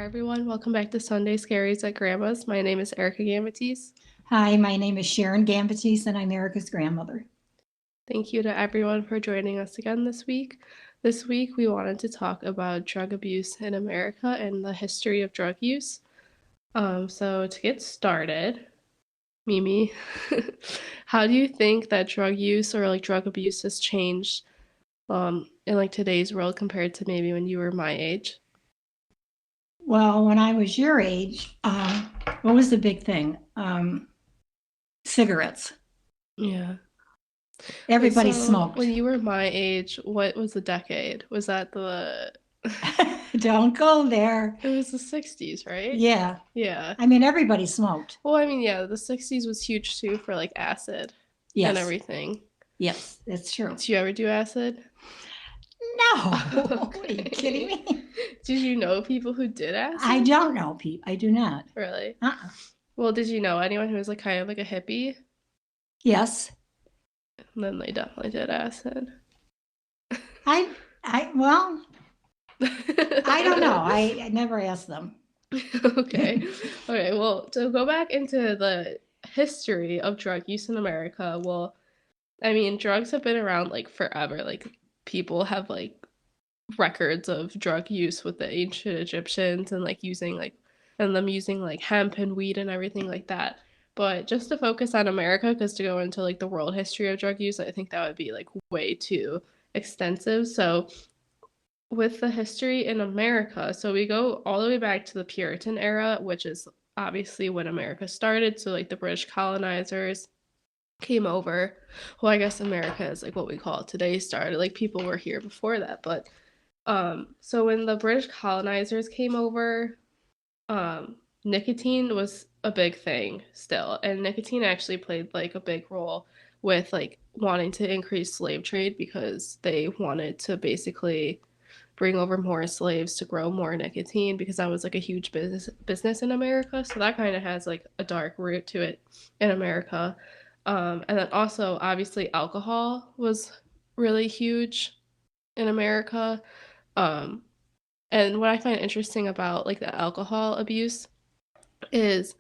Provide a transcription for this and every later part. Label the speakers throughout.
Speaker 1: Hi everyone, welcome back to Sunday Scaries at Grandma's. My name is Erica Gambatis.
Speaker 2: Hi, my name is Sharon Gambatis, and I'm Erica's grandmother.
Speaker 1: Thank you to everyone for joining us again this week. This week we wanted to talk about drug abuse in America and the history of drug use. So to get started, Mimi, how do you think that drug use or like drug abuse has changed in like today's world compared to maybe when you were my age?
Speaker 2: Well, when I was your age, what was the big thing? Cigarettes.
Speaker 1: Yeah. Wait,
Speaker 2: Everybody
Speaker 1: so when
Speaker 2: smoked.
Speaker 1: you were my age, what was the decade? Was that the
Speaker 2: Don't go there.
Speaker 1: It was the 60s, right?
Speaker 2: Yeah,
Speaker 1: Yeah.
Speaker 2: I mean, everybody smoked.
Speaker 1: Well, I mean, yeah, the 60s was huge too for like acid and
Speaker 2: Yes,
Speaker 1: everything.
Speaker 2: yes, it's true.
Speaker 1: Did you ever do acid?
Speaker 2: No, are you kidding
Speaker 1: Okay.
Speaker 2: me?
Speaker 1: Did you know people who did
Speaker 2: I
Speaker 1: acid?
Speaker 2: don't know, Pete. I do not.
Speaker 1: Really?
Speaker 2: Uh-uh.
Speaker 1: Well, did you know anyone who was like kind of like a hippie?
Speaker 2: Yes,
Speaker 1: And then they definitely did acid.
Speaker 2: well, I don't know. I never asked them.
Speaker 1: Okay. Okay. Well, to go back into the history of drug use in America, well, I mean, drugs have been around like forever. Like people have like records of drug use with the ancient Egyptians and like using like and them using like hemp and weed and everything like that. But just to focus on America, because to go into like the world history of drug use, I think that would be like way too extensive. So with the history in America, so we go all the way back to the Puritan era, which is obviously when America started. So like the British colonizers came over. Well, I guess America is like what we call it today started. Like people were here before that, but so when the British colonizers came over, nicotine was a big thing still, and nicotine actually played like a big role with like wanting to increase slave trade because they wanted to basically bring over more slaves to grow more nicotine because that was like a huge business in America. So that kind of has like a dark root to it in America. And then also obviously alcohol was really huge in America. Um, and what I find interesting about like the alcohol abuse is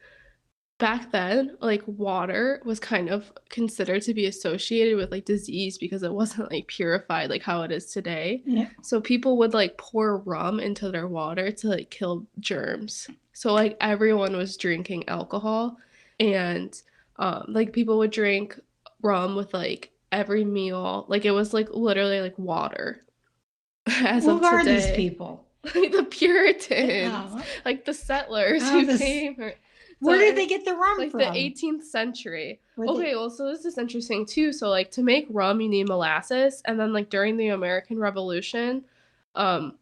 Speaker 1: back then, like water was kind of considered to be associated with like disease because it wasn't like purified like how it is today.
Speaker 2: Yeah.
Speaker 1: So people would like pour rum into their water to like kill germs. So like everyone was drinking alcohol and like people would drink rum with like every meal. Like it was like literally like water as of
Speaker 2: Who are these
Speaker 1: today.
Speaker 2: people?
Speaker 1: Like the Puritans,
Speaker 2: Oh,
Speaker 1: like the settlers
Speaker 2: oh,
Speaker 1: who
Speaker 2: this.
Speaker 1: came.
Speaker 2: Where did
Speaker 1: So
Speaker 2: they get the rum
Speaker 1: like the
Speaker 2: from?
Speaker 1: 18th century.
Speaker 2: Would they?
Speaker 1: Okay, well, so this is interesting too. So like to make rum, you need molasses, and then like during the American Revolution, um,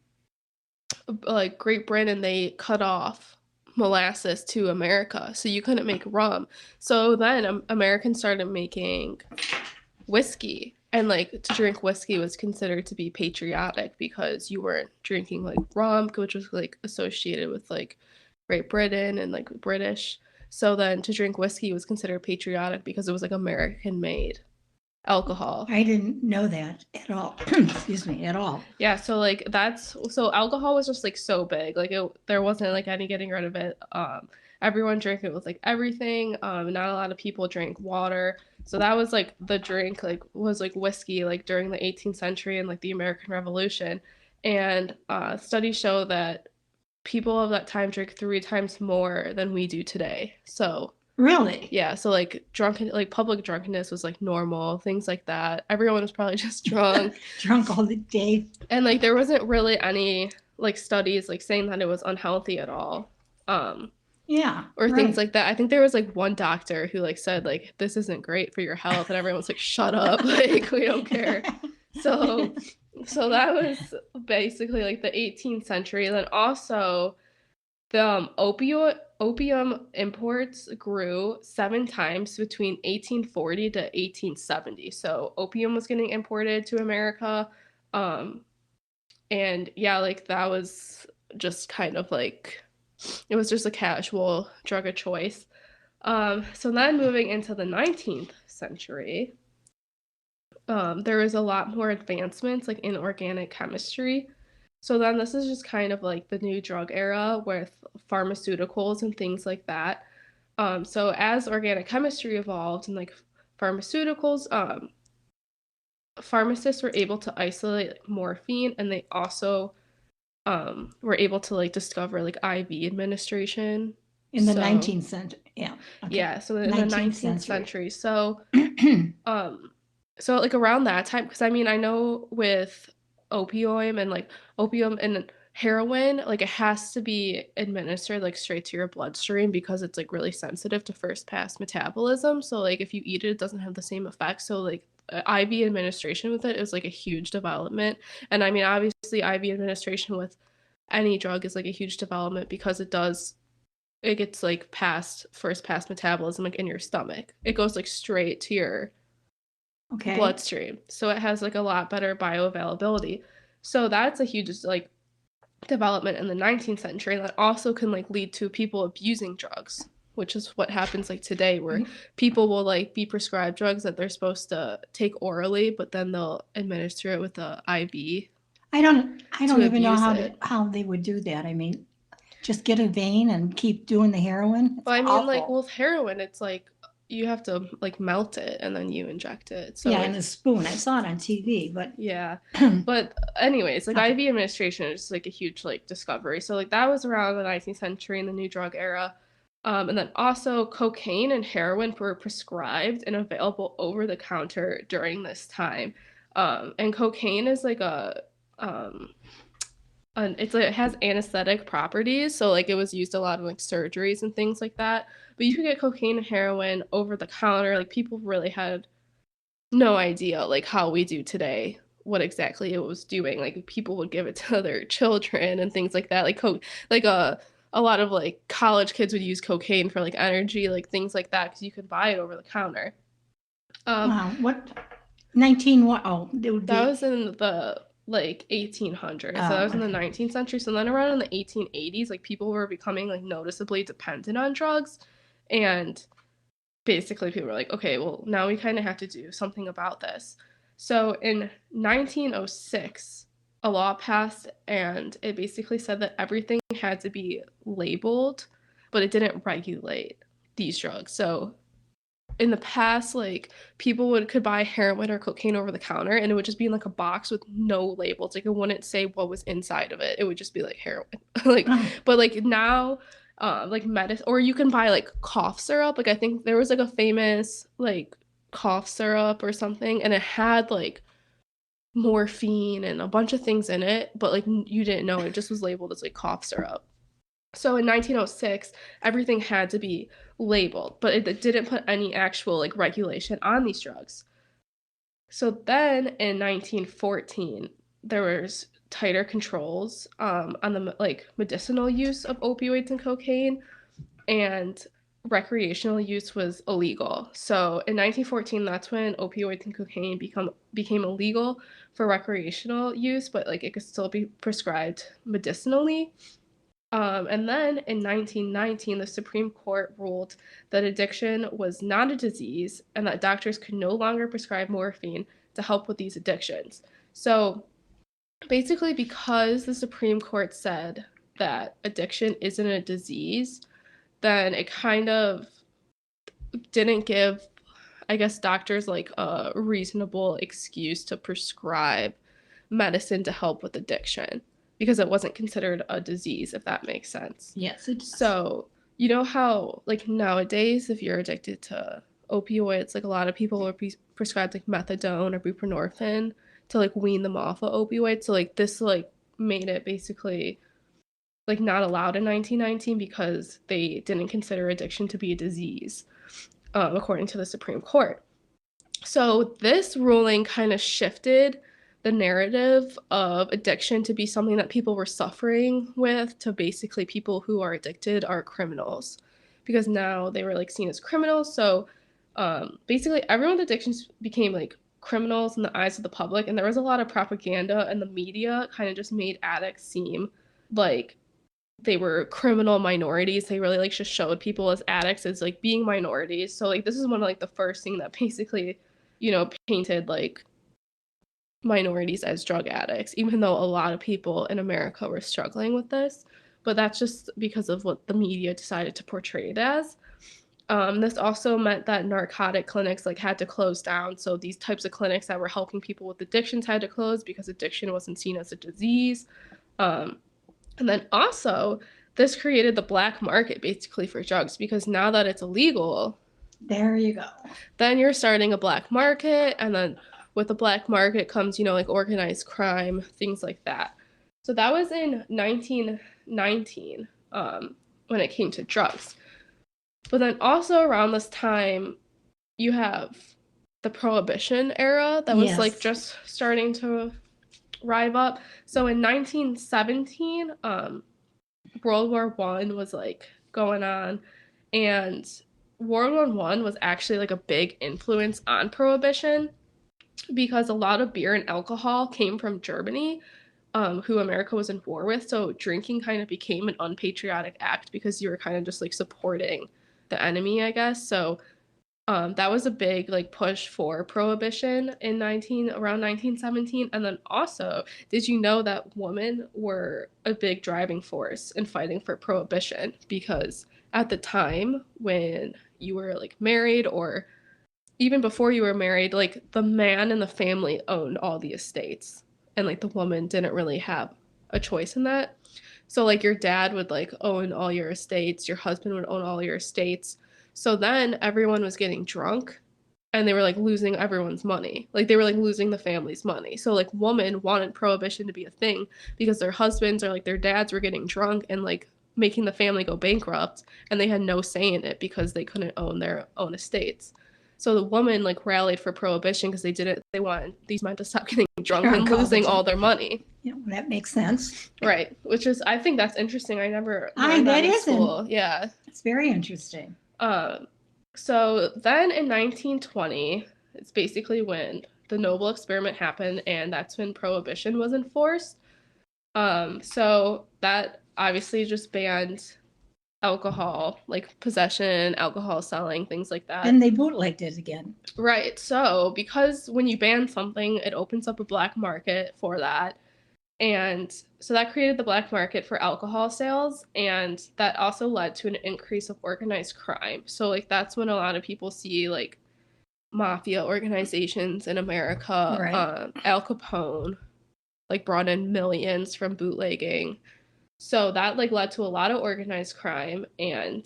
Speaker 1: like Great Britain, they cut off molasses to America, so you couldn't make rum. So then Americans started making whiskey. And like to drink whiskey was considered to be patriotic because you weren't drinking like rum, which was like associated with like Great Britain and like British. So then to drink whiskey was considered patriotic because it was like American made alcohol.
Speaker 2: I didn't know that at all. Excuse me, at all.
Speaker 1: Yeah, so like that's so alcohol was just like so big. Like there wasn't like any getting rid of it. Everyone drank it with like everything. Not a lot of people drank water. So that was like the drink like was like whiskey like during the 18th century and like the American Revolution. And studies show that people of that time drink 3 times more than we do today. So
Speaker 2: Really?
Speaker 1: yeah, so like drunken like public drunkenness was like normal, things like that. Everyone was probably just drunk.
Speaker 2: Drunk all the day.
Speaker 1: And like there wasn't really any like studies like saying that it was unhealthy at all. Um
Speaker 2: Yeah,
Speaker 1: or things
Speaker 2: right.
Speaker 1: like that. I think there was like one doctor who like said like this isn't great for your health and everyone's like shut up, like we don't care. So so that was basically like the 18th century. And then also the opium imports grew 7 times between 1840 to 1870. So opium was getting imported to America. Um, and yeah, like that was just kind of like it was just a casual drug of choice. So then moving into the 19th century, there was a lot more advancements like in organic chemistry. So then this is just kind of like the new drug era with pharmaceuticals and things like that. So as organic chemistry evolved and like pharmaceuticals, pharmacists were able to isolate like, morphine, and they also were able to like discover like IV administration.
Speaker 2: In the
Speaker 1: So
Speaker 2: 19th century. Yeah. Okay.
Speaker 1: yeah, so in the
Speaker 2: 19th
Speaker 1: 19th
Speaker 2: century.
Speaker 1: century. Um so like around that time, because I mean I know with opium and heroin, like it has to be administered like straight to your bloodstream because it's like really sensitive to first pass metabolism. So like if you eat it, it doesn't have the same effect. So like IV administration with it is like a huge development. And I mean obviously IV administration with any drug is like a huge development because it gets like past first pass metabolism like in your stomach. It goes like straight to your
Speaker 2: Okay.
Speaker 1: bloodstream. So it has like a lot better bioavailability. So that's a huge like development in the 19th century that also can like lead to people abusing drugs, which is what happens like today where people will like be prescribed drugs that they're supposed to take orally, but then they'll administer it with a IV
Speaker 2: I don't
Speaker 1: to
Speaker 2: even know
Speaker 1: abuse it.
Speaker 2: how they would do that. I mean, just get a vein and keep doing the heroin. It's
Speaker 1: But I mean like
Speaker 2: awful.
Speaker 1: with heroin it's like you have to like melt it and then you inject it. So
Speaker 2: Yeah, and a
Speaker 1: like
Speaker 2: spoon. I saw it on TV, but
Speaker 1: yeah. But anyways, like
Speaker 2: okay.
Speaker 1: IV administration is like a huge like discovery. So like that was around the 19th century and the new drug era. And then also cocaine and heroin were prescribed and available over the counter during this time. And cocaine is like um it's like it has anesthetic properties, so like it was used a lot in like surgeries and things like that. But you could get cocaine and heroin over the counter. Like people really had no idea like how we do today what exactly it was doing. Like people would give it to their children and things like that. Like like a lot of like college kids would use cocaine for like energy, like things like that, because you could buy it over the counter. Um,
Speaker 2: Wow. What 19 what? Oh, it would
Speaker 1: that
Speaker 2: be
Speaker 1: was in the like 1800s. So that was in the
Speaker 2: okay.
Speaker 1: 19th century. So then around in the 1880s, like people were becoming like noticeably dependent on drugs, and basically people were like, okay, well, now we kind of have to do something about this. So in 1906, a law passed and it basically said that everything had to be labeled, but it didn't regulate these drugs. So in the past, like people would could buy heroin or cocaine over the counter and it would just be in like a box with no labels. Like it wouldn't say what was inside of it. It would just be like heroin. Like
Speaker 2: Oh,
Speaker 1: but like now like medicine, or you can buy like cough syrup. Like I think there was like a famous like cough syrup or something and it had like morphine and a bunch of things in it, but like you didn't know it just was labeled as like cough syrup. So in 1906, everything had to be labeled, but it didn't put any actual like regulation on these drugs. So then in 1914, there was tighter controls on the like medicinal use of opioids and cocaine, and recreational use was illegal. So in 1914, that's when opioids and cocaine became illegal for recreational use, but like it could still be prescribed medicinally. And then in 1919, the Supreme Court ruled that addiction was not a disease and that doctors could no longer prescribe morphine to help with these addictions. So basically, because the Supreme Court said that addiction isn't a disease, then it kind of didn't give, I guess, doctors like a reasonable excuse to prescribe medicine to help with addiction because it wasn't considered a disease, if that makes sense.
Speaker 2: yes, it does.
Speaker 1: So, you know how, like, nowadays, if you're addicted to opioids, like, a lot of people will be prescribed, like, methadone or buprenorphine to, like, wean them off of opioids. So, like, this, like, made it basically, like, not allowed in 1919 because they didn't consider addiction to be a disease, according to the Supreme Court. So this ruling kind of shifted the narrative of addiction to be something that people were suffering with to basically people who are addicted are criminals because now they were like seen as criminals. So basically everyone with addictions became like criminals in the eyes of the public, and there was a lot of propaganda, and the media kind of just made addicts seem like they were criminal minorities. They really like just showed people as addicts as like being minorities. So like this is one of like the first thing that basically, painted like minorities as drug addicts, even though a lot of people in America were struggling with this. But that's just because of what the media decided to portray it as. This also meant that narcotic clinics like had to close down. So these types of clinics that were helping people with addictions had to close because addiction wasn't seen as a disease. Um, and then also, this created the black market basically for drugs because now that it's illegal,
Speaker 2: There you go.
Speaker 1: then you're starting a black market. And then with the black market comes, like organized crime, things like that. So that was in 1919 when it came to drugs. But then also around this time, you have the Prohibition era that was like
Speaker 2: Yes.
Speaker 1: just starting to rive up. So in 1917, World War One was like going on, and World War One was actually like a big influence on Prohibition because a lot of beer and alcohol came from Germany, who America was in war with. So drinking kind of became an unpatriotic act because you were kind of just like supporting the enemy, I guess. So that was a big like push for prohibition in 1917. And then also, did you know that women were a big driving force in fighting for prohibition? Because at the time when you were like married or even before you were married, like the man in the family owned all the estates, and like the woman didn't really have a choice in that. So like your dad would like own all your estates, your husband would own all your estates. So then everyone was getting drunk and they were like losing everyone's money. Like they were like losing the family's money. So like women wanted prohibition to be a thing because their husbands or like their dads were getting drunk and like making the family go bankrupt, and they had no say in it because they couldn't own their own estates. So the woman like rallied for prohibition because they wanted these men to stop getting drunk and losing all their money.
Speaker 2: That makes sense.
Speaker 1: Right. Which is, I think that's interesting. I never
Speaker 2: I
Speaker 1: learned that
Speaker 2: that
Speaker 1: in
Speaker 2: isn't.
Speaker 1: school. Yeah.
Speaker 2: It's very interesting.
Speaker 1: So then in 1920, it's basically when the Noble experiment happened, and that's when prohibition was enforced. So that obviously just banned alcohol, like possession, alcohol selling, things like that.
Speaker 2: And they bootlegged it again.
Speaker 1: Right. So because when you ban something, it opens up a black market for that. And so that created the black market for alcohol sales, and that also led to an increase of organized crime. So like that's when a lot of people see like mafia organizations in America.
Speaker 2: Right.
Speaker 1: Al Capone like brought in millions from bootlegging. So that like led to a lot of organized crime and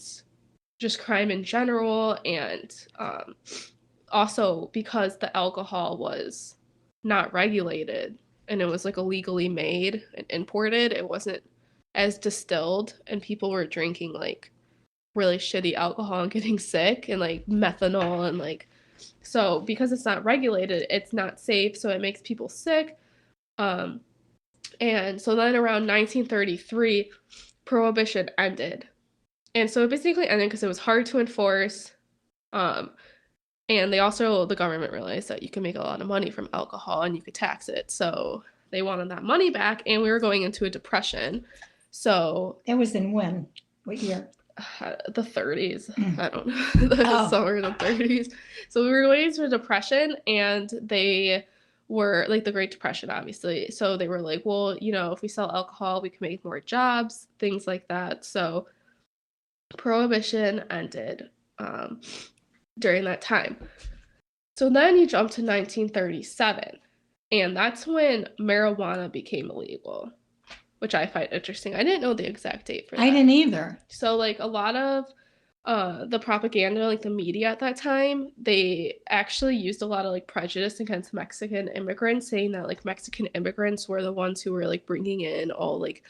Speaker 1: just crime in general, and also because the alcohol was not regulated and it was like illegally made and imported, it wasn't as distilled, and people were drinking like really shitty alcohol and getting sick, and like methanol, and like, so because it's not regulated, it's not safe, so it makes people sick. um and so then around 1933, prohibition ended, and so it basically ended because it was hard to enforce. um And the government realized that you can make a lot of money from alcohol and you could tax it. So they wanted that money back, and we were going into a depression. So
Speaker 2: That was in when? What year?
Speaker 1: the 30s. I don't know. The summer of the 30s. So we were going into a depression, and they were like the Great Depression, obviously. So they were like, well, if we sell alcohol, we can make more jobs, things like that. So prohibition ended during that time. So then you jump to 1937, and that's when marijuana became illegal, which I find interesting. I didn't know the exact date for that.
Speaker 2: I didn't either.
Speaker 1: So like a lot of the propaganda, like the media at that time, they actually used a lot of like prejudice against Mexican immigrants, saying that like Mexican immigrants were the ones who were like bringing in all like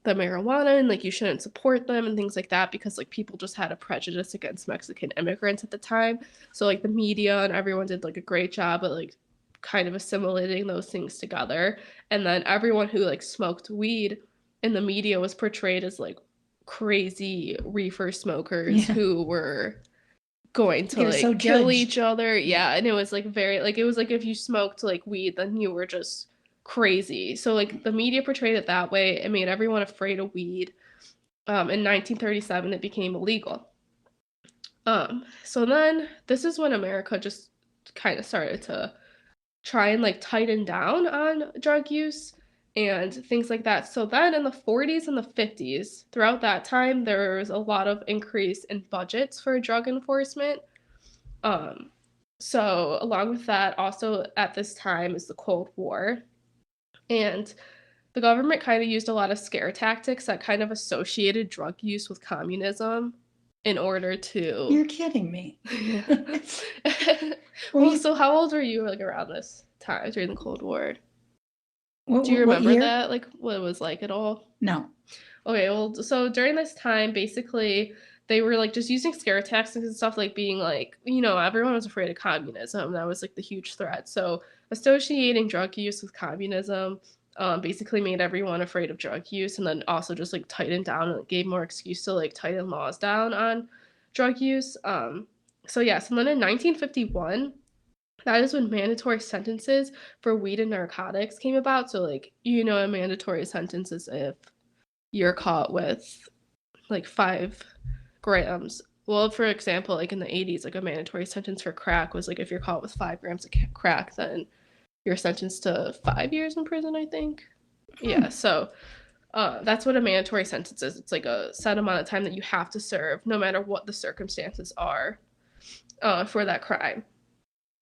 Speaker 1: the marijuana, and like you shouldn't support them and things like that, because like people just had a prejudice against Mexican immigrants at the time. So like the media and everyone did like a great job at like kind of assimilating those things together. And then everyone who like smoked weed in the media was portrayed as like crazy reefer smokers who were going to like so kill each other. Yeah, and it was like very like, it was like if you smoked like weed, then you were just crazy. So like the media portrayed it that way. It made everyone afraid of weed. In 1937, it became illegal. So then this is when America just kind of started to try and like tighten down on drug use and things like that. So then in the 40s and the 50s, throughout that time, there was a lot of increase in budgets for drug enforcement. Um, so along with that, also at this time is the Cold War. And the government kind of used a lot of scare tactics that kind of associated drug use with communism in order to.
Speaker 2: You're kidding me.
Speaker 1: Well, so how old were you like around this time during the Cold War? Do you
Speaker 2: What
Speaker 1: remember
Speaker 2: year?
Speaker 1: that? Like what it was like at all?
Speaker 2: No.
Speaker 1: Okay, well, so during this time, basically, they were like just using scare tactics and stuff, like being like, everyone was afraid of communism. That was like the huge threat. So associating drug use with communism basically made everyone afraid of drug use, and then also just like tightened down and gave more excuse to like tighten laws down on drug use. So yeah, so then in 1951, that is when mandatory sentences for weed and narcotics came about. So like, a mandatory sentence is if you're caught with like 5 grams. Well, for example, like in the 80s, like a mandatory sentence for crack was like if you're caught with 5 grams of crack, then you're sentenced to 5 years in prison, I think. Yeah, so that's what a mandatory sentence is. It's like a set amount of time that you have to serve, no matter what the circumstances are for that crime.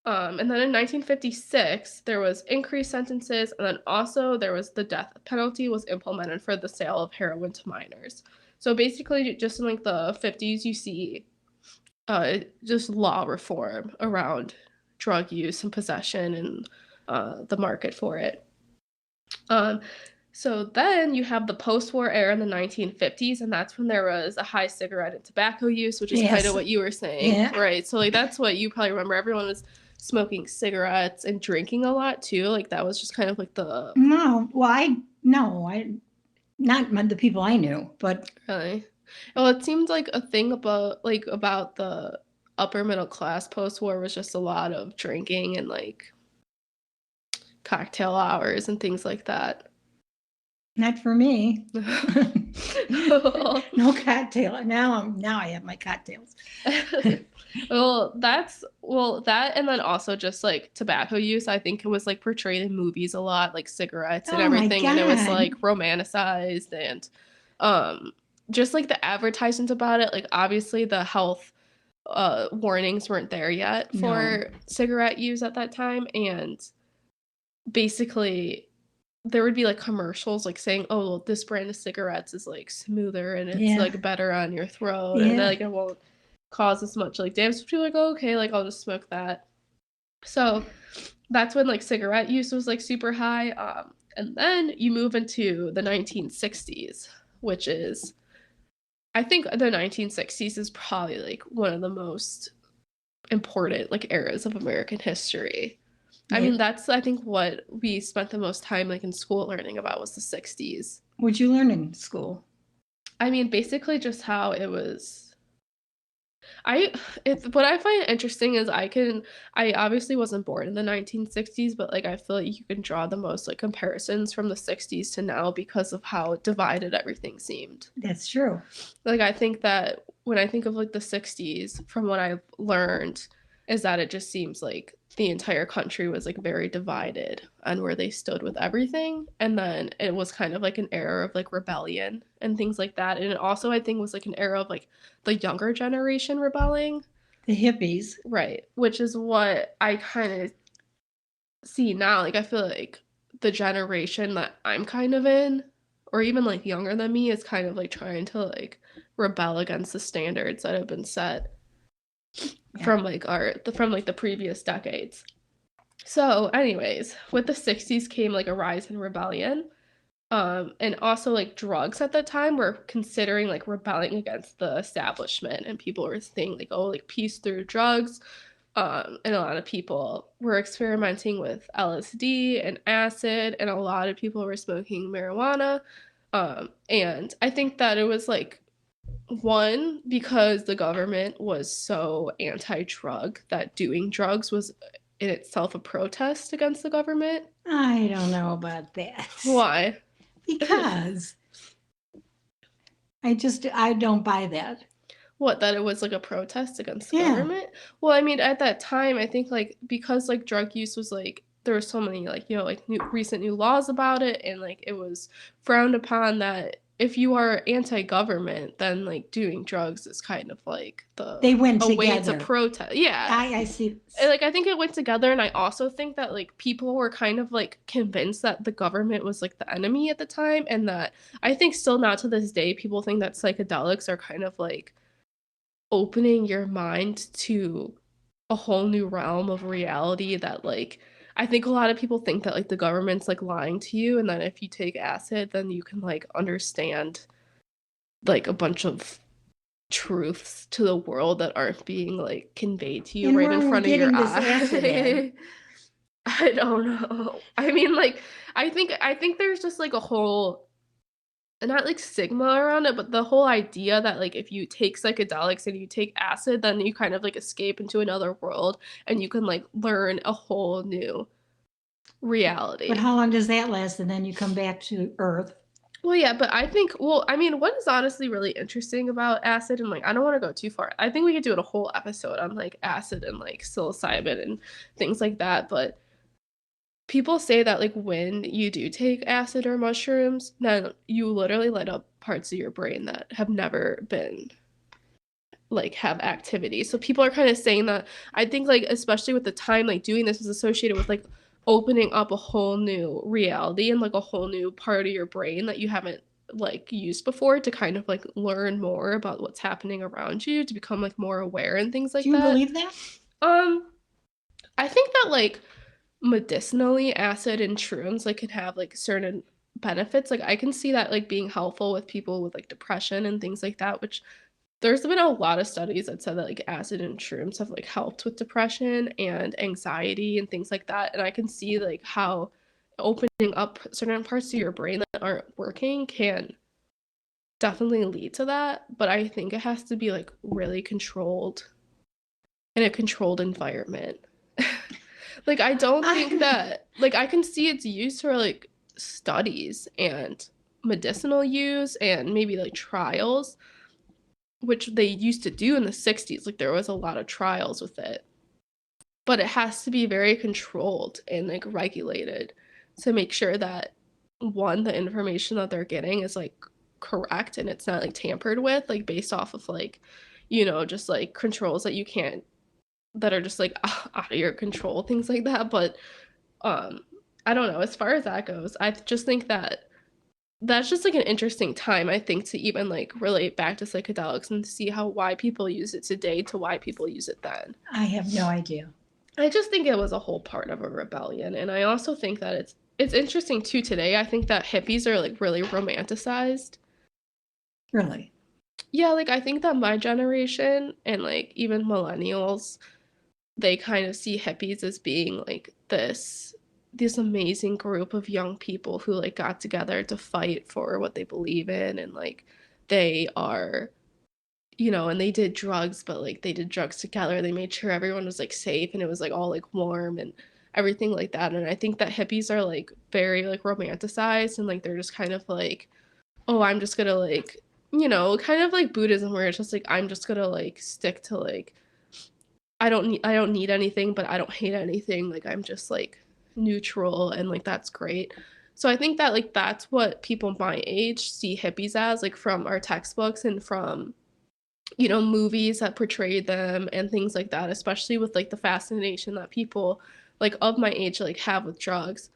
Speaker 1: And then in 1956, there was increased sentences, and then also there was the death penalty was implemented for the sale of heroin to minors. So basically, just in like the 50s, you see just law reform around drug use and possession and the market for it. So then you have the post-war era in the 1950s, and that's when there was a high cigarette and tobacco use, which is kind of what you were saying, right? So like that's what you probably remember. Everyone was smoking cigarettes and drinking a lot too. Like that was just kind of like the.
Speaker 2: No, well, not the people I knew, but
Speaker 1: Really. Well, it seemed like a thing about the upper middle class post-war was just a lot of drinking and like cocktail hours and things like that.
Speaker 2: not for me. No cocktail. Now I have my cocktails.
Speaker 1: That and then also just like tobacco use, I think it was like portrayed in movies a lot, like cigarettes and everything, and it was like romanticized and just like the advertisements about it, like obviously the health warnings weren't there yet for cigarette use at that time, and basically there would be like commercials like saying, oh, well, this brand of cigarettes is like smoother and it's like better on your throat and like it won't cause as much like damage. So people are like, oh, okay, like I'll just smoke that. So that's when like cigarette use was like super high. And then you move into the 1960s, which is, I think the 1960s is probably like one of the most important like eras of American history. I mean, that's, I think, what we spent the most time like in school learning about was the 60s.
Speaker 2: What'd you learn in school?
Speaker 1: I mean, basically just how it was. What I find interesting is I obviously wasn't born in the 1960s, but like I feel like you can draw the most like comparisons from the 60s to now because of how divided everything seemed.
Speaker 2: That's true.
Speaker 1: Like I think that when I think of like the 60s, from what I've learned, is that it just seems like the entire country was like very divided on where they stood with everything, and then it was kind of like an era of like rebellion and things like that, and it also I think was like an era of like the younger generation rebelling,
Speaker 2: the hippies,
Speaker 1: right, which is what I kind of see now. Like I feel like the generation that I'm kind of in, or even like younger than me, is kind of like trying to like rebel against the standards that have been set from like the previous decades. So anyways, with the 60s came like a rise in rebellion, and also like drugs at the time were considering like rebelling against the establishment, and people were saying like, oh, like peace through drugs, and a lot of people were experimenting with LSD and acid, and a lot of people were smoking marijuana, and I think that it was like, one, because the government was so anti-drug that doing drugs was in itself a protest against the government.
Speaker 2: I don't know about that.
Speaker 1: Why?
Speaker 2: Because I don't buy that.
Speaker 1: What, that it was like a protest against the government? Well, I mean, at that time, I think like because like drug use was like there were so many like, you know, like recent new laws about it, and like it was frowned upon that if you are anti-government, then like doing drugs is kind of like
Speaker 2: They went
Speaker 1: a way to
Speaker 2: together.
Speaker 1: protest. Yeah.
Speaker 2: I see.
Speaker 1: And, like I think it went together, and I also think that like people were kind of like convinced that the government was like the enemy at the time, and that I think still not to this day people think that psychedelics are kind of like opening your mind to a whole new realm of reality that like I think a lot of people think that like the government's like lying to you, and that if you take acid then you can like understand like a bunch of truths to the world that aren't being like conveyed to you
Speaker 2: And
Speaker 1: right
Speaker 2: where
Speaker 1: in
Speaker 2: are we
Speaker 1: front of your
Speaker 2: getting this acid at?
Speaker 1: eye. I don't know. I mean like I think there's just like a whole not like stigma around it, but the whole idea that like if you take psychedelics and you take acid, then you kind of like escape into another world and you can like learn a whole new
Speaker 2: But
Speaker 1: reality.
Speaker 2: how long does that last? And then you come back to Earth.
Speaker 1: Well, yeah, but I think, well, I mean, what is honestly really interesting about acid, and like, I don't want to go too far. I think we could do a whole episode on like acid and like psilocybin and things like that. But people say that like when you do take acid or mushrooms, then you literally light up parts of your brain that have never been like have activity. So people are kind of saying that I think like especially with the time like doing this is associated with like opening up a whole new reality and like a whole new part of your brain that you haven't like used before to kind of like learn more about what's happening around you to become like more aware and things
Speaker 2: Do
Speaker 1: like
Speaker 2: you
Speaker 1: that.
Speaker 2: believe that?
Speaker 1: Um I think that like medicinally acid and shrooms like can have like certain benefits. Like I can see that like being helpful with people with like depression and things like that, which there's been a lot of studies that said that like acid and shrooms have like helped with depression and anxiety and things like that. And I can see like how opening up certain parts of your brain that aren't working can definitely lead to that. But I think it has to be like really controlled in a controlled environment. Like I don't think
Speaker 2: I,
Speaker 1: that like I can see its use for like studies and medicinal use and maybe like trials, which they used to do in the 60s. Like there was a lot of trials with it. But it has to be very controlled and like regulated to make sure that one, the information that they're getting is like correct and it's not like tampered with, like based off of like, you know, just like controls that you can't that are just like out of your control, things like that. But um I don't know, as far as that goes, I just think that that's just like an interesting time, I think, to even like relate back to psychedelics and see how why people use it today to why people use it then.
Speaker 2: I have no idea.
Speaker 1: I just think it was a whole part of a rebellion, and I also think that it's interesting too today. I think that hippies are like really romanticized.
Speaker 2: Really.
Speaker 1: Yeah, like I think that my generation and like even millennials, they kind of see hippies as being like this amazing group of young people who like got together to fight for what they believe in, and like they are, you know, and they did drugs, but like they did drugs together. They made sure everyone was like safe and it was like all like warm and everything like that. And I think that hippies are like very like romanticized, and like they're just kind of like, oh, I'm just gonna like, you know, kind of like Buddhism where it's just like I'm just gonna like stick to like I don't need anything, but I don't hate anything. Like I'm just like neutral, and like that's great. So I think that like that's what people my age see hippies as, like from our textbooks and from, you know, movies that portray them and things like that, especially with like the fascination that people like of my age like have with drugs.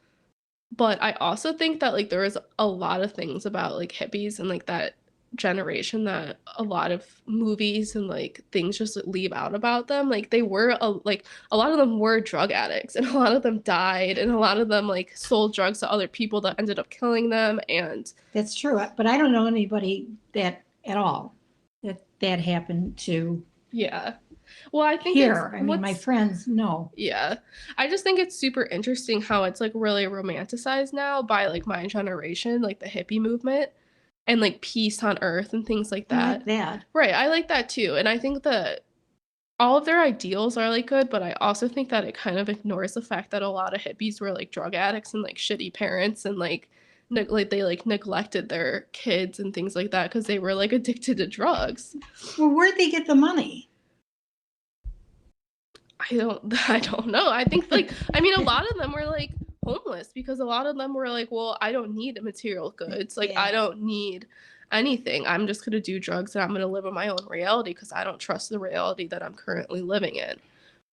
Speaker 1: But I also think that like there was a lot of things about like hippies and like that generation that a lot of movies and like things just leave out about them. Like they were like a lot of them were drug addicts, and a lot of them died, and a lot of them like sold drugs to other people that ended up killing them. And
Speaker 2: That's true. But I don't know anybody that at all that happened to
Speaker 1: yeah. Well, I think it's
Speaker 2: here. I mean, my
Speaker 1: what's
Speaker 2: friends, no.
Speaker 1: yeah. I just think it's super interesting how it's like really romanticized now by like my generation, like the hippie movement and like peace on earth and things like
Speaker 2: I like
Speaker 1: that.
Speaker 2: that.
Speaker 1: Right, I like that too. And I think that all of their ideals are like good, but I also think that it kind of ignores the fact that a lot of hippies were like drug addicts and like shitty parents and like like they like neglected their kids and things like that because they were like addicted to drugs.
Speaker 2: Well, where'd they get the money?
Speaker 1: I don't know. I think like I mean a lot of them were like homeless because a lot of them were like, well, I don't need material goods. Like I
Speaker 2: Yeah.
Speaker 1: don't need anything. I'm just going to do drugs and I'm going to live in my own reality because I don't trust the reality that I'm currently living in,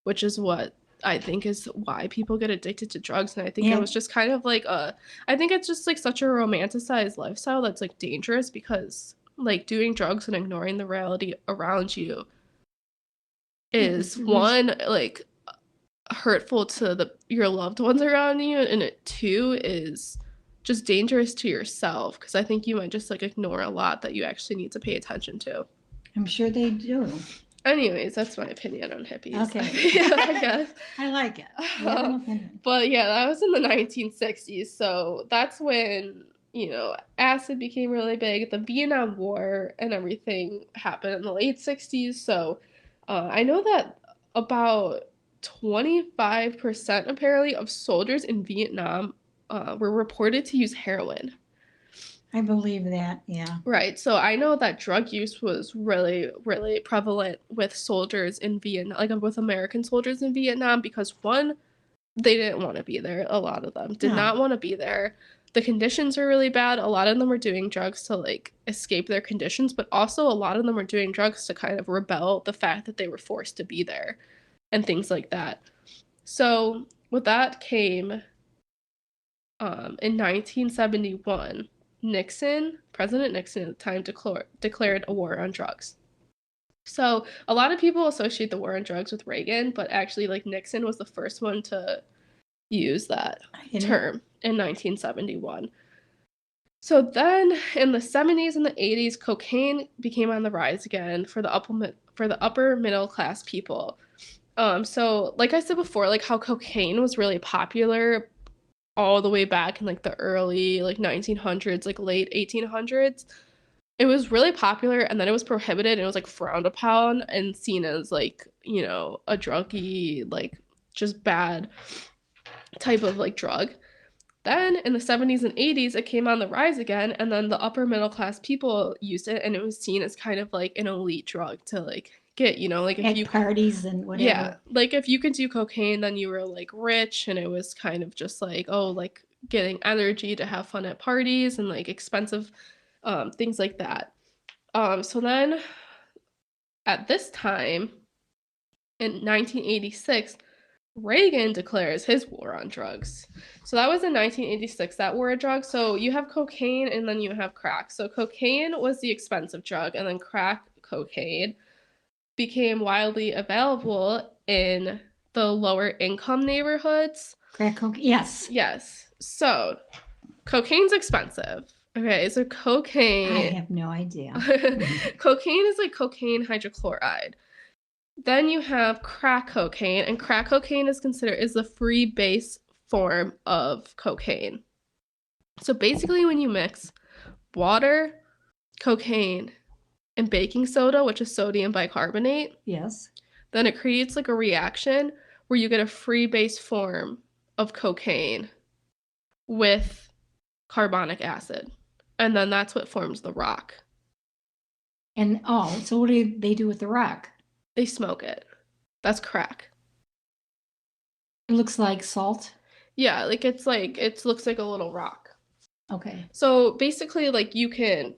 Speaker 1: which is what I think is why people get addicted to drugs. And I think it
Speaker 2: Yeah.
Speaker 1: was just kind of like I think it's just like such a romanticized lifestyle that's like dangerous because like doing drugs and ignoring the reality around you is
Speaker 2: It was,
Speaker 1: one like hurtful to the your loved ones around you, and it too is just dangerous to yourself because I think you might just like ignore a lot that you actually need to pay attention to.
Speaker 2: I'm sure they do.
Speaker 1: Anyways, that's my opinion on hippies.
Speaker 2: Okay.
Speaker 1: Yeah, I guess.
Speaker 2: I like it. You have an opinion.
Speaker 1: But yeah, that was in the 1960s, so that's when acid became really big. The Vietnam War and everything happened in the late 60s. So I know that about 25% apparently of soldiers in Vietnam were reported to use heroin.
Speaker 2: I believe that. Yeah.
Speaker 1: Right. So I know that drug use was really, really prevalent with soldiers in Vietnam, like with American soldiers in Vietnam, because one, they didn't want to be there. A lot of them did
Speaker 2: No.
Speaker 1: not want to be there. The conditions are really bad. A lot of them were doing drugs to like escape their conditions, but also a lot of them were doing drugs to kind of rebel the fact that they were forced to be there and things like that. So with that came in 1971, President Nixon at the time declared a war on drugs. So a lot of people associate the war on drugs with Reagan, but actually like Nixon was the first one to use that term in 1971. So then in the 70s and the 80s, cocaine became on the rise again for the upper middle class people. So like I said before, like how cocaine was really popular all the way back in like the early like 1900s, like late 1800s. It was really popular and then it was prohibited and it was like frowned upon and seen as like, a druggy, like just bad type of like drug. Then in the 70s and 80s, it came on the rise again, and then the upper middle class people used it, and it was seen as kind of like an elite drug to like get, like if
Speaker 2: At
Speaker 1: you
Speaker 2: parties and whatever.
Speaker 1: yeah, like if you could do cocaine, then you were like rich, and it was kind of just like, oh, like getting energy to have fun at parties and like expensive things like that. So then at this time in 1986, Reagan declares his war on drugs. So that was in 1986, that war on drugs. So you have cocaine and then you have crack. So cocaine was the expensive drug, and then crack cocaine became widely available in the lower income neighborhoods.
Speaker 2: Crack cocaine. Yes.
Speaker 1: Yes. So cocaine's expensive. Okay, so cocaine.
Speaker 2: I have no idea.
Speaker 1: Cocaine is like cocaine hydrochloride. Then you have crack cocaine, and crack cocaine is the free base form of cocaine. So basically when you mix water, cocaine, and baking soda, which is sodium bicarbonate,
Speaker 2: yes,
Speaker 1: then it creates like a reaction where you get a free base form of cocaine with carbonic acid. And then that's what forms the rock.
Speaker 2: And so what do they do with the rock?
Speaker 1: They smoke it. That's crack.
Speaker 2: It looks like salt.
Speaker 1: Yeah, like it looks like a little rock.
Speaker 2: Okay.
Speaker 1: So basically like you can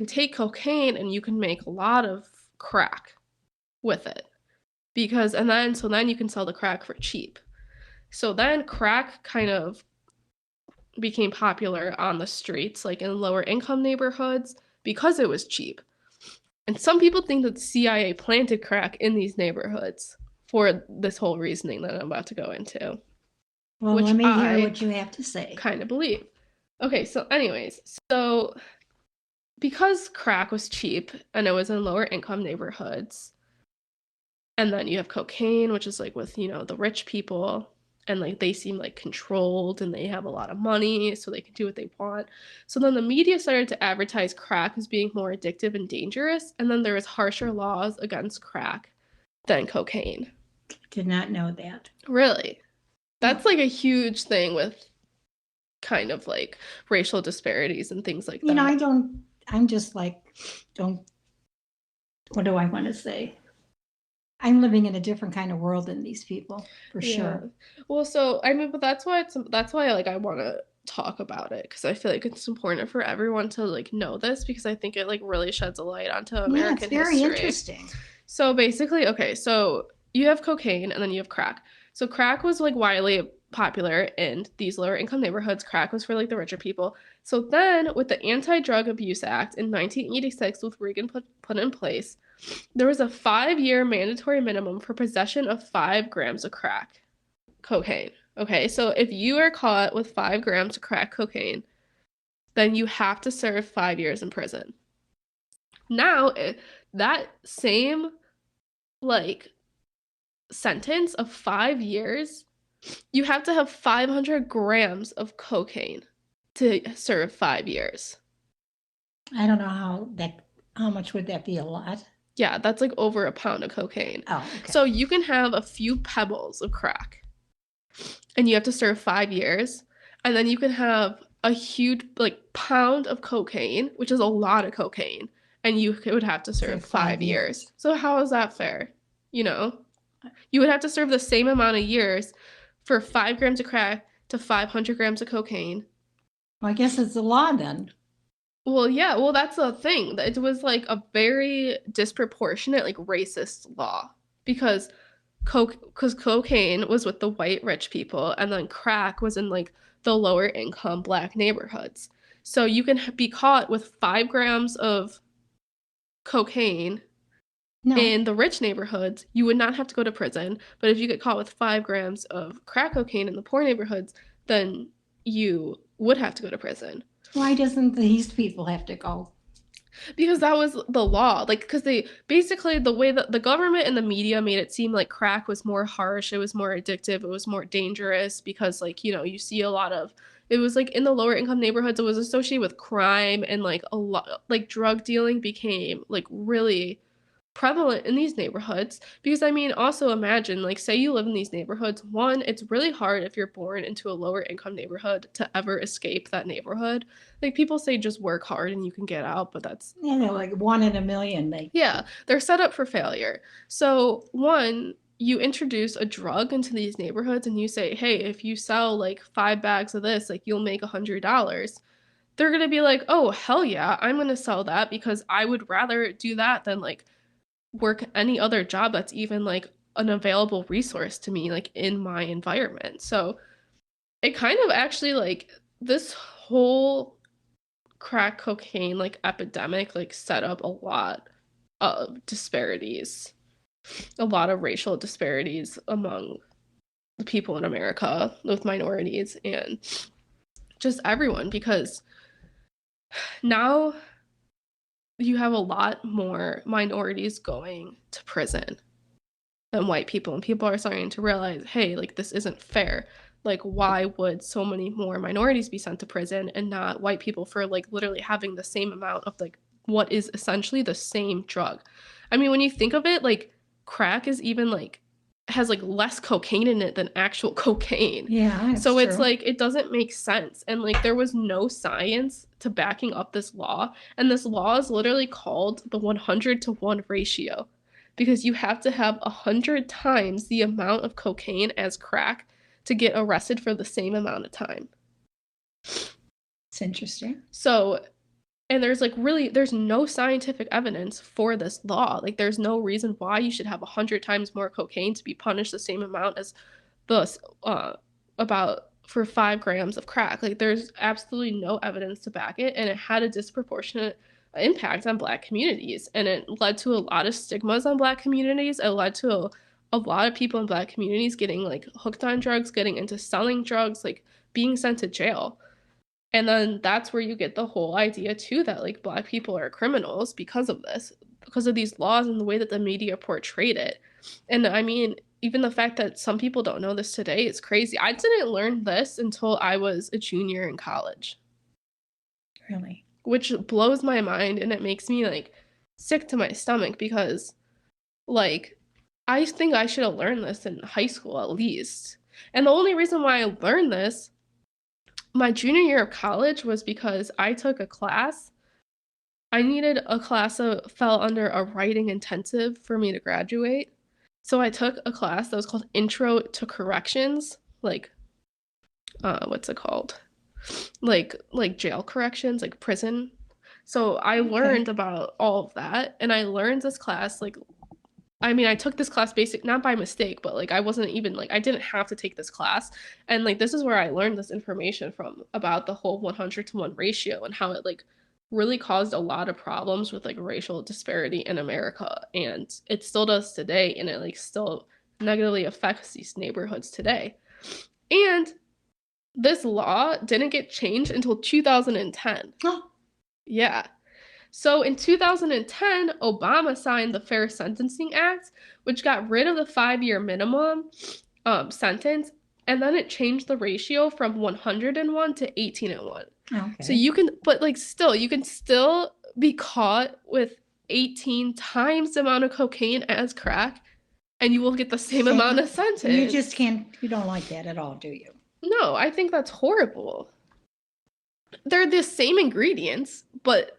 Speaker 1: take cocaine and you can make a lot of crack with it. So then you can sell the crack for cheap. So then crack kind of became popular on the streets, like in lower income neighborhoods, because it was cheap. And some people think that the CIA planted crack in these neighborhoods for this whole reasoning that I'm about to go into.
Speaker 2: Well, let me hear what you have to say.
Speaker 1: Kind of believe. Okay, so anyways, so because crack was cheap and it was in lower income neighborhoods, and then you have cocaine, which is like with, the rich people, and like they seem like controlled and they have a lot of money so they can do what they want. So then the media started to advertise crack as being more addictive and dangerous, and then there was harsher laws against crack than cocaine.
Speaker 2: Did not know that.
Speaker 1: Really? That's like a huge thing with kind of like racial disparities and things like that.
Speaker 2: I'm just like, what do I want to say? I'm living in a different kind of world than these people, for
Speaker 1: Yeah.
Speaker 2: sure.
Speaker 1: Well, so I mean, but that's why like I want to talk about it because I feel like it's important for everyone to like know this because I think it like really sheds a light onto
Speaker 2: Yeah, it's
Speaker 1: American
Speaker 2: very
Speaker 1: history.
Speaker 2: interesting.
Speaker 1: So basically, okay, so you have cocaine and then you have crack. So crack was like widely popular in these lower income neighborhoods. Crack was for like the richer people. So then with the Anti-Drug Abuse Act in 1986 with Reagan put in place, there was a 5-year mandatory minimum for possession of 5 grams of crack cocaine. Okay, so if you are caught with 5 grams of crack cocaine, then you have to serve 5 years in prison. Now, that same like sentence of 5 years, you have to have 500 grams of cocaine to serve 5 years.
Speaker 2: I don't know how much would that be? A lot?
Speaker 1: Yeah, that's like over a pound of cocaine.
Speaker 2: Oh, okay.
Speaker 1: So you can have a few pebbles of crack and you have to serve 5 years. And then you can have a huge like pound of cocaine, which is a lot of cocaine, and you would have to serve
Speaker 2: Serve
Speaker 1: 5 years. So how is that fair? You know, you would have to serve the same amount of years for 5 grams of crack to 500 grams of cocaine.
Speaker 2: Well, I guess it's the law then.
Speaker 1: Well, yeah, well, that's the thing. It was like a very disproportionate, like racist law because because cocaine was with the white rich people and then crack was in like the lower income black neighborhoods. So you can be caught with 5 grams of cocaine
Speaker 2: No,
Speaker 1: in the rich neighborhoods, you would not have to go to prison. But if you get caught with 5 grams of crack cocaine in the poor neighborhoods, then you would have to go to prison.
Speaker 2: why doesn't these people have to go?
Speaker 1: Because that was the law. Like, because they basically, the way that the government and the media made it seem like crack was more harsh, it was more addictive, it was more dangerous because, like, you see a lot of, it was like in the lower income neighborhoods, it was associated with crime and like a lot, like drug dealing became like really prevalent in these neighborhoods because I mean also imagine like say you live in these neighborhoods, one, it's really hard if you're born into a lower income neighborhood to ever escape that neighborhood. Like people say just work hard and you can get out, but that's
Speaker 2: You know, like 1 in a million. They
Speaker 1: yeah, they're set up for failure. So one, you introduce a drug into these neighborhoods and you say, hey, if you sell like 5 bags of this, like you'll make $100. They're gonna be like, oh hell yeah, I'm gonna sell that because I would rather do that than like work any other job that's even like an available resource to me like in my environment. So it kind of actually like this whole crack cocaine like epidemic like set up a lot of disparities, a lot of racial disparities among the people in America with minorities and just everyone because now you have a lot more minorities going to prison than white people and people are starting to realize hey like this isn't fair, like why would so many more minorities be sent to prison and not white people for like literally having the same amount of like what is essentially the same drug. I mean when you think of it like crack is even like has like less cocaine in it than actual cocaine.
Speaker 2: Yeah, that's
Speaker 1: So it's
Speaker 2: true.
Speaker 1: like it doesn't make sense and like there was no science to backing up this law and this law is literally called the 100-to-1 ratio because you have to have 100 times the amount of cocaine as crack to get arrested for the same amount of time.
Speaker 2: It's interesting.
Speaker 1: So, and there's like really, there's no scientific evidence for this law. Like, there's no reason why you should have 100 times more cocaine to be punished the same amount as the about for 5 grams of crack. Like, there's absolutely no evidence to back it, and it had a disproportionate impact on Black communities, and it led to a lot of stigmas on Black communities. It led to a lot of people in Black communities getting like hooked on drugs, getting into selling drugs, like being sent to jail. And then that's where you get the whole idea too that like Black people are criminals because of this, because of these laws and the way that the media portrayed it. And I mean, even the fact that some people don't know this today is crazy. I didn't learn this until I was a junior in college,
Speaker 2: Really.
Speaker 1: which blows my mind and it makes me like sick to my stomach because like I think I should have learned this in high school at least. And the only reason why I learned this my junior year of college was because I took a class. I needed a class that fell under a writing intensive for me to graduate. So I took a class that was called Intro to Corrections, like what's it called? Like jail corrections, like prison. So I
Speaker 2: Okay.
Speaker 1: learned about all of that, and I learned this class like I mean, I took this class basic not by mistake, but like I wasn't even like I didn't have to take this class. And like this is where I learned this information from about the whole 100-to-1 ratio and how it like really caused a lot of problems with like racial disparity in America. And it still does today, and it like still negatively affects these neighborhoods today. And this law didn't get changed until 2010.
Speaker 2: Oh,
Speaker 1: Yeah. So in 2010, Obama signed the Fair Sentencing Act, which got rid of the 5-year minimum sentence, and then it changed the ratio from 101 to 18-1. So
Speaker 2: okay.
Speaker 1: you can, but like still, you can still be caught with 18 times the amount of cocaine as crack, and you will get the same amount of sentence.
Speaker 2: You just can't, you don't like that at all, do you?
Speaker 1: No, I think that's horrible. They're the same ingredients, but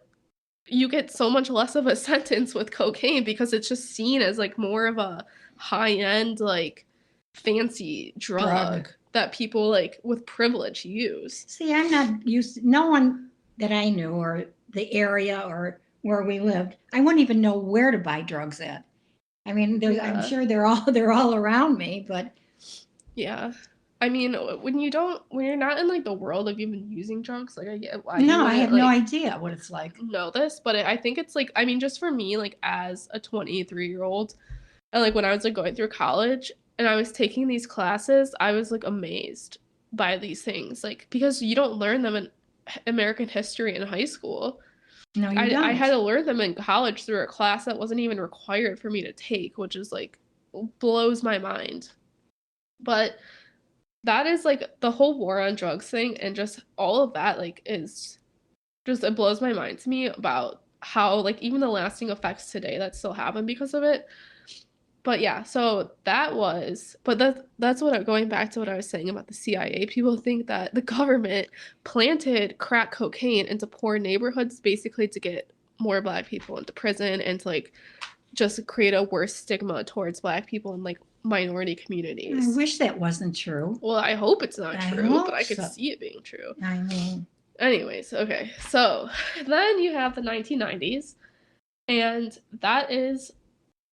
Speaker 1: you get so much less of a sentence with cocaine because it's just seen as like more of a high-end like fancy drug that people like with privilege use.
Speaker 2: See, I'm not used, no one that I knew or the area or where we lived, I wouldn't even know where to buy drugs at. I mean, I'm
Speaker 1: Yeah.
Speaker 2: sure they're all around me, but
Speaker 1: Yeah. I mean, when you're not in like the world of even using drugs, like I get why you
Speaker 2: no, I
Speaker 1: wouldn't
Speaker 2: have no
Speaker 1: like
Speaker 2: idea what it's like.
Speaker 1: know this, but I think it's like I mean, just for me, like as a 23-year-old, and like when I was like going through college and I was taking these classes, I was like amazed by these things, like because you don't learn them in American history in high school.
Speaker 2: No, you
Speaker 1: I had
Speaker 2: don't.
Speaker 1: to learn them in college through a class that wasn't even required for me to take, which is like blows my mind. But that is like the whole war on drugs thing and just all of that like is just it blows my mind to me about how like even the lasting effects today that still happen because of it. But yeah, so that was but that's what going back to what I was saying about the CIA. People think that the government planted crack cocaine into poor neighborhoods basically to get more black people into prison and to like just create a worse stigma towards black people in like minority
Speaker 2: I
Speaker 1: communities.
Speaker 2: wish that wasn't true.
Speaker 1: Well, I hope it's not
Speaker 2: I
Speaker 1: true, but
Speaker 2: hope
Speaker 1: I could
Speaker 2: so.
Speaker 1: see it being true.
Speaker 2: I mean,
Speaker 1: Anyways, okay. So then you have the 1990s, and that is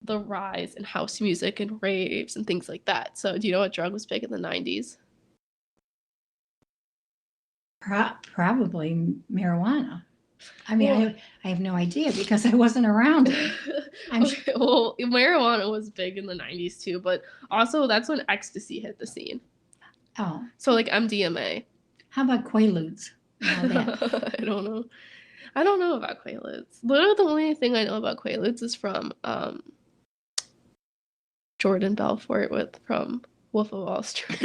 Speaker 1: the rise in house music and raves and things like that. So do you know what drug was big in the 90s?
Speaker 2: probably marijuana. I mean,
Speaker 1: Well,
Speaker 2: I have no idea because I wasn't around it.
Speaker 1: okay, well, marijuana was big in the 90s too, but also that's when ecstasy hit the scene.
Speaker 2: Oh,
Speaker 1: So like MDMA.
Speaker 2: how about Quaaludes? Now that.
Speaker 1: I don't know. I don't know about Quaaludes. Literally, the only thing I know about Quaaludes is from Jordan Belfort with from Wolf of Wall Street.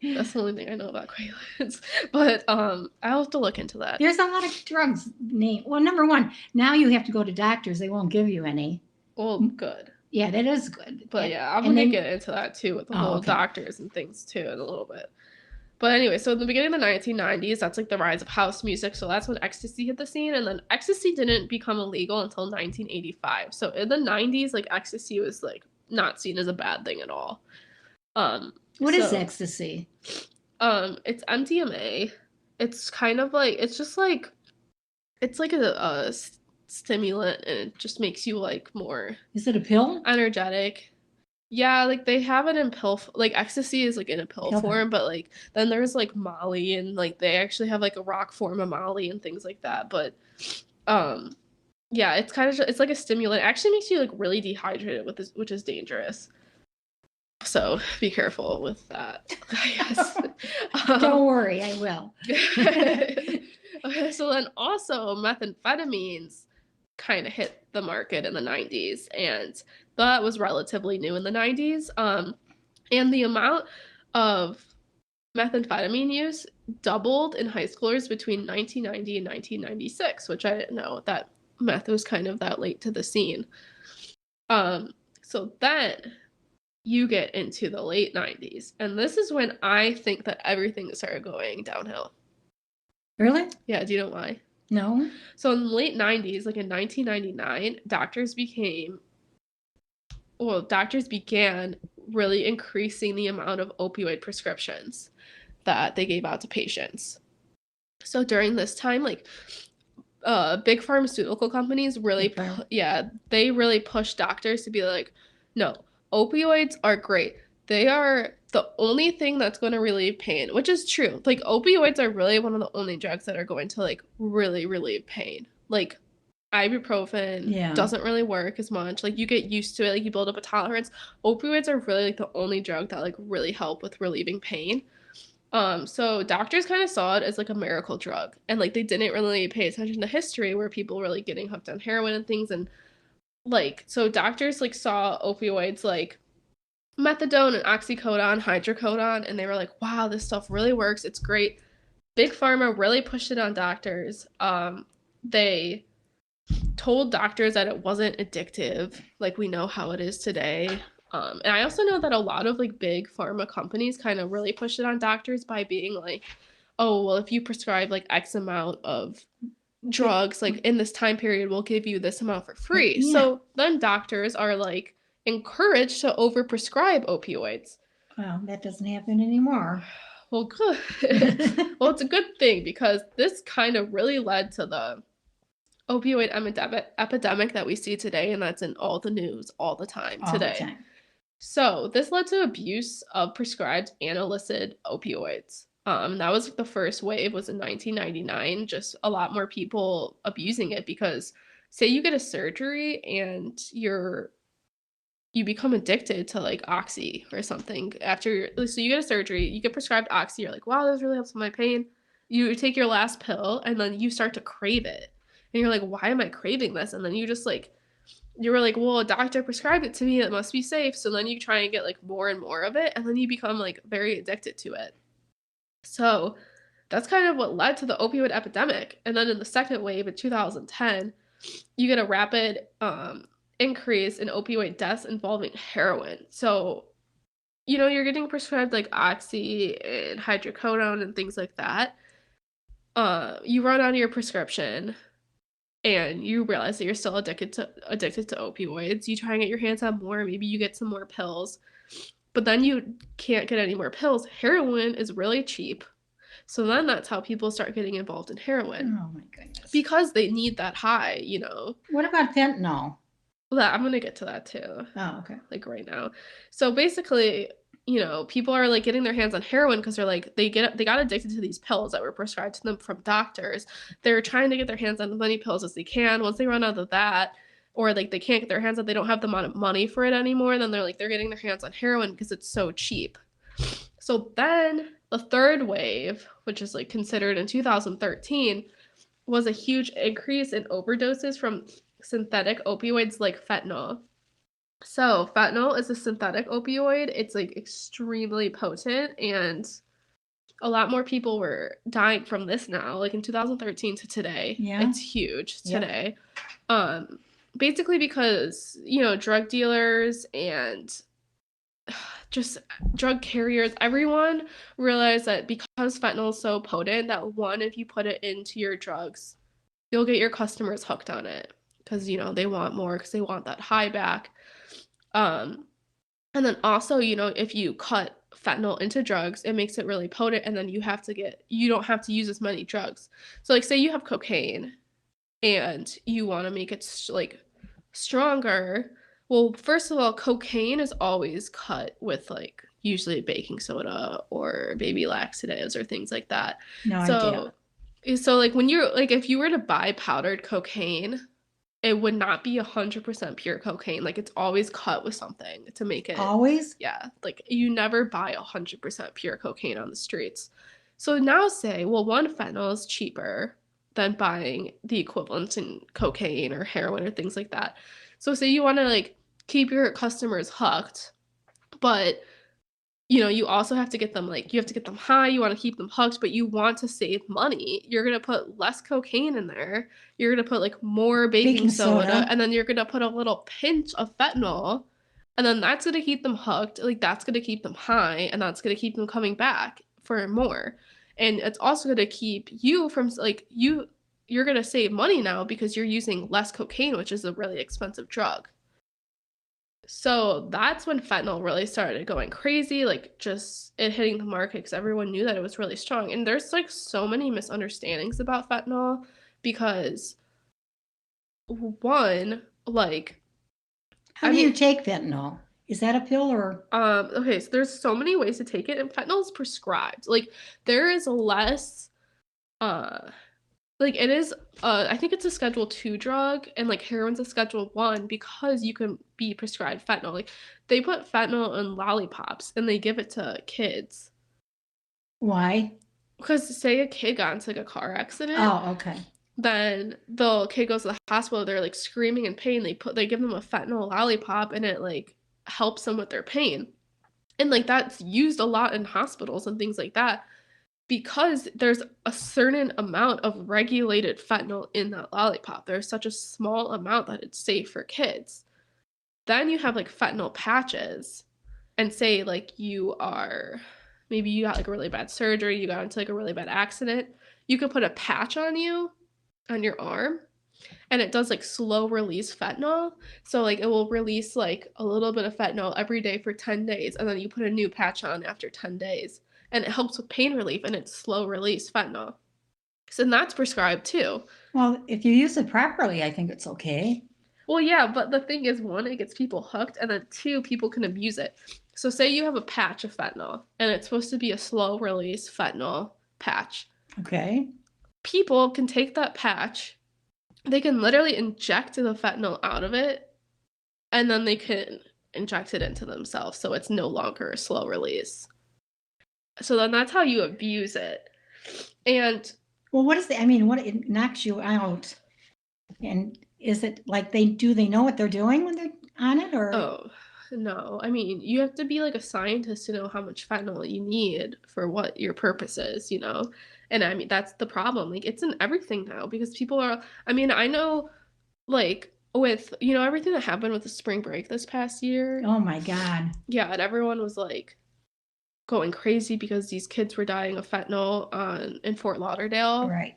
Speaker 1: That's the only thing I know about Quaaludes. But I'll have to look into that.
Speaker 2: There's a lot of drugs name. Well, number one, now you have to go to doctors. They won't give you any.
Speaker 1: Well, good.
Speaker 2: Yeah, that is good.
Speaker 1: But yeah, I'm
Speaker 2: And
Speaker 1: gonna
Speaker 2: then-
Speaker 1: get into that too with the
Speaker 2: Oh,
Speaker 1: whole
Speaker 2: okay.
Speaker 1: doctors and things too in a little bit. But anyway, so in the beginning of the 1990s, that's like the rise of house music. So that's when ecstasy hit the scene. And then ecstasy didn't become illegal until 1985. So in the 90s, like ecstasy was like not seen as a bad thing at all.
Speaker 2: What is ecstasy?
Speaker 1: It's MDMA. It's kind of like it's just like it's like a stimulant, and it just makes you like more
Speaker 2: Is it a pill?
Speaker 1: energetic. Yeah, like they have it in like ecstasy is like in a pill
Speaker 2: Pill
Speaker 1: form, but like then there's like Molly, and like they actually have like a rock form of Molly and things like that. But um yeah, it's kind of it's like a stimulant. It actually makes you like really dehydrated with this, which is dangerous. So be careful with that, I guess.
Speaker 2: Don't worry, I will.
Speaker 1: Okay, so then also methamphetamines kind of hit the market in the 90s, and that was relatively new in the 90s. And the amount of methamphetamine use doubled in high schoolers between 1990 and 1996, which I didn't know that meth was kind of that late to the scene. So then you get into the late 90s, and this is when I think that everything started going downhill.
Speaker 2: Really?
Speaker 1: Yeah, do you know why?
Speaker 2: No.
Speaker 1: So in the late 90s, like in 1999, doctors became doctors began really increasing the amount of opioid prescriptions that they gave out to patients. So during this time, like big pharmaceutical companies really they really push doctors to be like, no, opioids are great. They are the only thing that's going to relieve pain, which is true. Like opioids are really one of the only drugs that are going to like really relieve pain. Like ibuprofen doesn't really work as much. Like you get used to it, like you build up a tolerance. Opioids are really like the only drug that like really help with relieving pain. So doctors kind of saw it as like a miracle drug, and like they didn't really pay attention to history where people were like getting hooked on heroin and things, and like so doctors like saw opioids like methadone and oxycodone, hydrocodone, and they were like, wow, this stuff really works. It's great. Big Pharma really pushed it on doctors. They told doctors that it wasn't addictive, like we know how it is today. And I also know that a lot of like big pharma companies kind of really push it on doctors by being like, oh, well, if you prescribe like X amount of drugs, like in this time period, we'll give you this amount for free. Yeah. So then doctors are like encouraged to overprescribe opioids.
Speaker 2: Well, that doesn't happen anymore.
Speaker 1: Well, good. Well, it's a good thing because this kind of really led to the opioid epidemic that we see today, and that's in all the news all the time today. So this led to abuse of prescribed and illicit opioids. That was the first wave, was in 1999. Just a lot more people abusing it because, say you get a surgery and you become addicted to like Oxy or something so you get a surgery, you get prescribed Oxy, you're like, wow, this really helps with my pain. You take your last pill and then you start to crave it. And you're like, why am I craving this? And then you were like, well, a doctor prescribed it to me. It must be safe. So then you try and get like more and more of it. And then you become like very addicted to it. So that's kind of what led to the opioid epidemic. And then in the second wave in 2010, you get a rapid increase in opioid deaths involving heroin. So, you're getting prescribed like Oxy and hydrocodone and things like that. You run out of your prescription and you realize that you're still addicted to opioids. You try and get your hands on more. Maybe you get some more pills, but then you can't get any more pills. Heroin is really cheap. So then that's how people start getting involved in heroin.
Speaker 2: Oh my goodness.
Speaker 1: Because they need that high,
Speaker 2: What about fentanyl?
Speaker 1: Well, I'm going to get to that too.
Speaker 2: Oh, okay.
Speaker 1: Like right now. So basically, people are like getting their hands on heroin because they're like, they got addicted to these pills that were prescribed to them from doctors. They're trying to get their hands on as many pills as they can. Once they run out of that, or like they can't get their hands on, they don't have the amount of money for it anymore, then they're getting their hands on heroin because it's so cheap. So then the third wave, which is like considered in 2013, was a huge increase in overdoses from synthetic opioids like fentanyl. So fentanyl is a synthetic opioid. It's like extremely potent, and a lot more people were dying from this now, like in 2013 to today.
Speaker 2: Yeah.
Speaker 1: It's huge today. Yeah. Basically because, drug dealers and just drug carriers, everyone realized that because fentanyl is so potent that if you put it into your drugs, you'll get your customers hooked on it because, they want more because they want that high back. And then also, if you cut fentanyl into drugs, it makes it really potent, and then you don't have to use as many drugs. So like say you have cocaine and you want to make it like stronger. Well, first of all, cocaine is always cut with like usually baking soda or baby laxatives or things like that.
Speaker 2: No idea.
Speaker 1: So like when you're like, if you were to buy powdered cocaine, it would not be 100% pure cocaine. Like it's always cut with something to make it.
Speaker 2: Always?
Speaker 1: Yeah. Like you never buy 100% pure cocaine on the streets. So now say, well, one, fentanyl is cheaper than buying the equivalent in cocaine or heroin or things like that. So say you want to like keep your customers hooked, but you also have to get them you have to get them high, you want to keep them hooked, but you want to save money. You're going to put less cocaine in there. You're going to put like more baking soda, and then you're going to put a little pinch of fentanyl, and then that's going to keep them hooked. Like that's going to keep them high, and that's going to keep them coming back for more. And it's also going to keep you from like you're going to save money now because you're using less cocaine, which is a really expensive drug. So that's when fentanyl really started going crazy, like just it hitting the market because everyone knew that it was really strong. And there's like so many misunderstandings about fentanyl because one, like,
Speaker 2: How
Speaker 1: I
Speaker 2: do you
Speaker 1: mean,
Speaker 2: take fentanyl? Is that a pill or?
Speaker 1: okay, so there's so many ways to take it, and fentanyl is prescribed. Like, there is less, uh, like it is, I think it's a Schedule 2 drug, and like heroin's a Schedule 1 because you can be prescribed fentanyl. Like, they put fentanyl in lollipops and they give it to kids.
Speaker 2: Why?
Speaker 1: Because say a kid got into like a car accident,
Speaker 2: Oh, okay.
Speaker 1: then the kid goes to the hospital, they're like screaming in pain. They give them a fentanyl lollipop and it like helps them with their pain. And like that's used a lot in hospitals and things like that because there's a certain amount of regulated fentanyl in that lollipop. There's such a small amount that it's safe for kids. Then you have like fentanyl patches, and say like you are maybe you got like a really bad surgery, you got into like a really bad accident. You could put a patch on you on your arm and it does like slow release fentanyl. So like it will release like a little bit of fentanyl every day for 10 days and then you put a new patch on after 10 days and it helps with pain relief and it's slow release fentanyl. So that's prescribed too.
Speaker 2: Well, if you use it properly, I think it's okay.
Speaker 1: Well, yeah, but the thing is, one, it gets people hooked, and then two, people can abuse it. So, say you have a patch of fentanyl, and it's supposed to be a slow release fentanyl patch.
Speaker 2: Okay.
Speaker 1: People can take that patch, they can literally inject the fentanyl out of it, and then they can inject it into themselves, so it's no longer a slow release. So then that's how you abuse it. And
Speaker 2: Well, what is the, I mean, what it knocks you out? And is it like they know what they're doing when they're on it or?
Speaker 1: oh, no. I mean, you have to be like a scientist to know how much fentanyl you need for what your purpose is, you know? And I mean, that's the problem. Like, it's in everything now because people are, I mean, I know, like, with, everything that happened with the spring break this past year.
Speaker 2: Oh my God.
Speaker 1: Yeah, and everyone was like going crazy because these kids were dying of fentanyl in Fort Lauderdale.
Speaker 2: Right.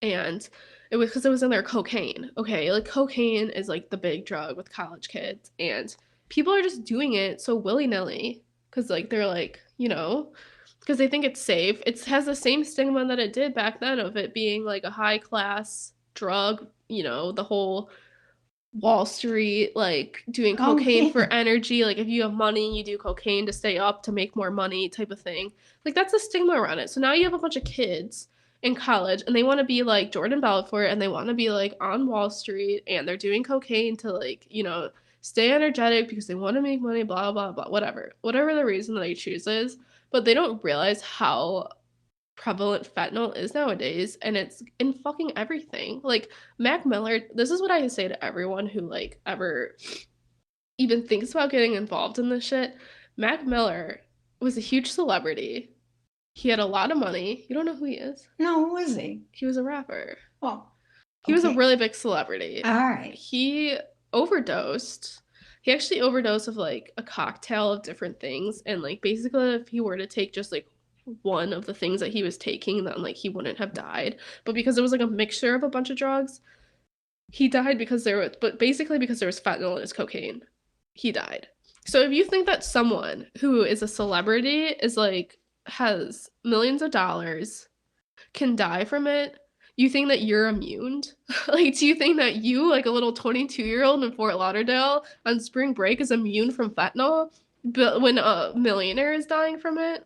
Speaker 1: And it was because it was in their cocaine. Okay, like cocaine is like the big drug with college kids, and people are just doing it so willy nilly because like they're like because they think it's safe. It has the same stigma that it did back then of it being like a high class drug. The whole Wall Street, like doing
Speaker 2: Oh,
Speaker 1: cocaine for
Speaker 2: yeah.
Speaker 1: energy. Like if you have money, you do cocaine to stay up to make more money, type of thing. Like that's a stigma around it. So now you have a bunch of kids in college and they want to be like Jordan Belfort and they want to be like on Wall Street and they're doing cocaine to like, stay energetic because they want to make money, blah, blah, blah, whatever the reason that they choose is. But they don't realize how prevalent fentanyl is nowadays and it's in fucking everything. Like Mac Miller, this is what I say to everyone who like ever even thinks about getting involved in this shit. Mac Miller was a huge celebrity. He had a lot of money. You don't know who he is?
Speaker 2: No, who is he?
Speaker 1: He was a rapper.
Speaker 2: Oh,
Speaker 1: He was a
Speaker 2: okay.
Speaker 1: really big celebrity.
Speaker 2: All right.
Speaker 1: He overdosed. He actually overdosed of like a cocktail of different things and like basically if he were to take just like one of the things that he was taking, then like he wouldn't have died. But because it was like a mixture of a bunch of drugs, he died but basically because there was fentanyl in his cocaine, he died. So if you think that someone who is a celebrity is like has millions of dollars can die from it, you think that you're immune? Like, do you think that you, like a little 22-year-old in Fort Lauderdale on spring break, is immune from fentanyl? But when a millionaire is dying from it,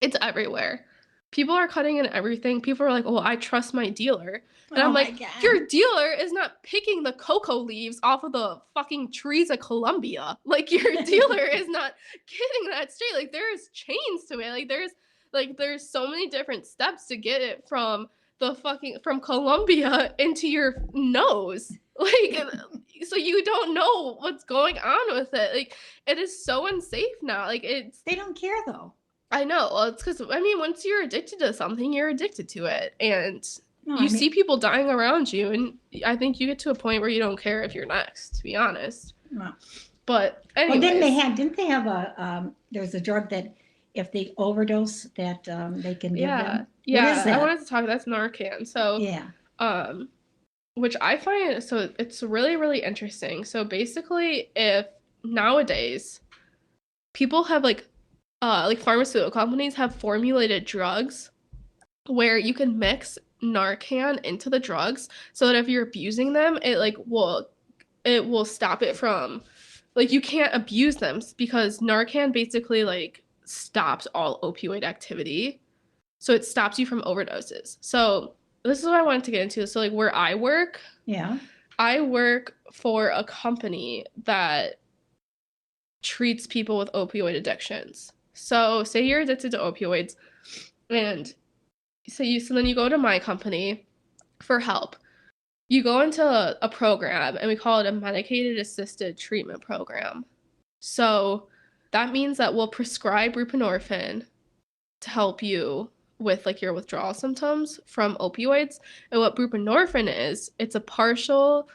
Speaker 1: it's everywhere. People are cutting in everything. People are like, oh, I trust my dealer. And
Speaker 2: Oh
Speaker 1: I'm
Speaker 2: my
Speaker 1: like,
Speaker 2: God.
Speaker 1: your dealer is not picking the cocoa leaves off of the fucking trees of Colombia. Like, your dealer is not getting that straight. Like, there's chains to it. There's so many different steps to get it from Colombia into your nose. Like, so you don't know what's going on with it. Like, it is so unsafe now. Like,
Speaker 2: They don't care though.
Speaker 1: I know. Well, it's because, I mean, once you're addicted to something, you're addicted to it. And
Speaker 2: No,
Speaker 1: you
Speaker 2: I
Speaker 1: see
Speaker 2: mean,
Speaker 1: people dying around you, and I think you get to a point where you don't care if you're next, to be honest.
Speaker 2: well,
Speaker 1: But,
Speaker 2: well,
Speaker 1: anyways,
Speaker 2: didn't they have there's a drug that if they overdose that they can give
Speaker 1: yeah.
Speaker 2: them? What is
Speaker 1: Yeah, I
Speaker 2: that?
Speaker 1: wanted to talk, that's Narcan. So,
Speaker 2: Yeah.
Speaker 1: which I find, so it's really, really interesting. So basically, if nowadays people have like pharmaceutical companies have formulated drugs where you can mix Narcan into the drugs so that if you're abusing them, it will stop it from, like, you can't abuse them because Narcan basically like stops all opioid activity. So it stops you from overdoses. So this is what I wanted to get into. So like where
Speaker 2: Yeah.
Speaker 1: I work for a company that treats people with opioid addictions. So say you're addicted to opioids and so then you go to my company for help. You go into a program and we call it a medicated assisted treatment program. So that means that we'll prescribe buprenorphine to help you with like your withdrawal symptoms from opioids. And what buprenorphine is, it's a partial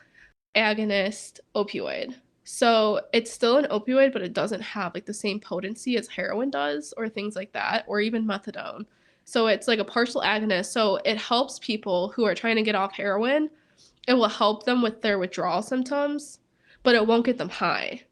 Speaker 1: agonist opioid. So it's still an opioid, but it doesn't have like the same potency as heroin does or things like that, or even methadone. So it's like a partial agonist. So it helps people who are trying to get off heroin. It will help them with their withdrawal symptoms, but it won't get them high.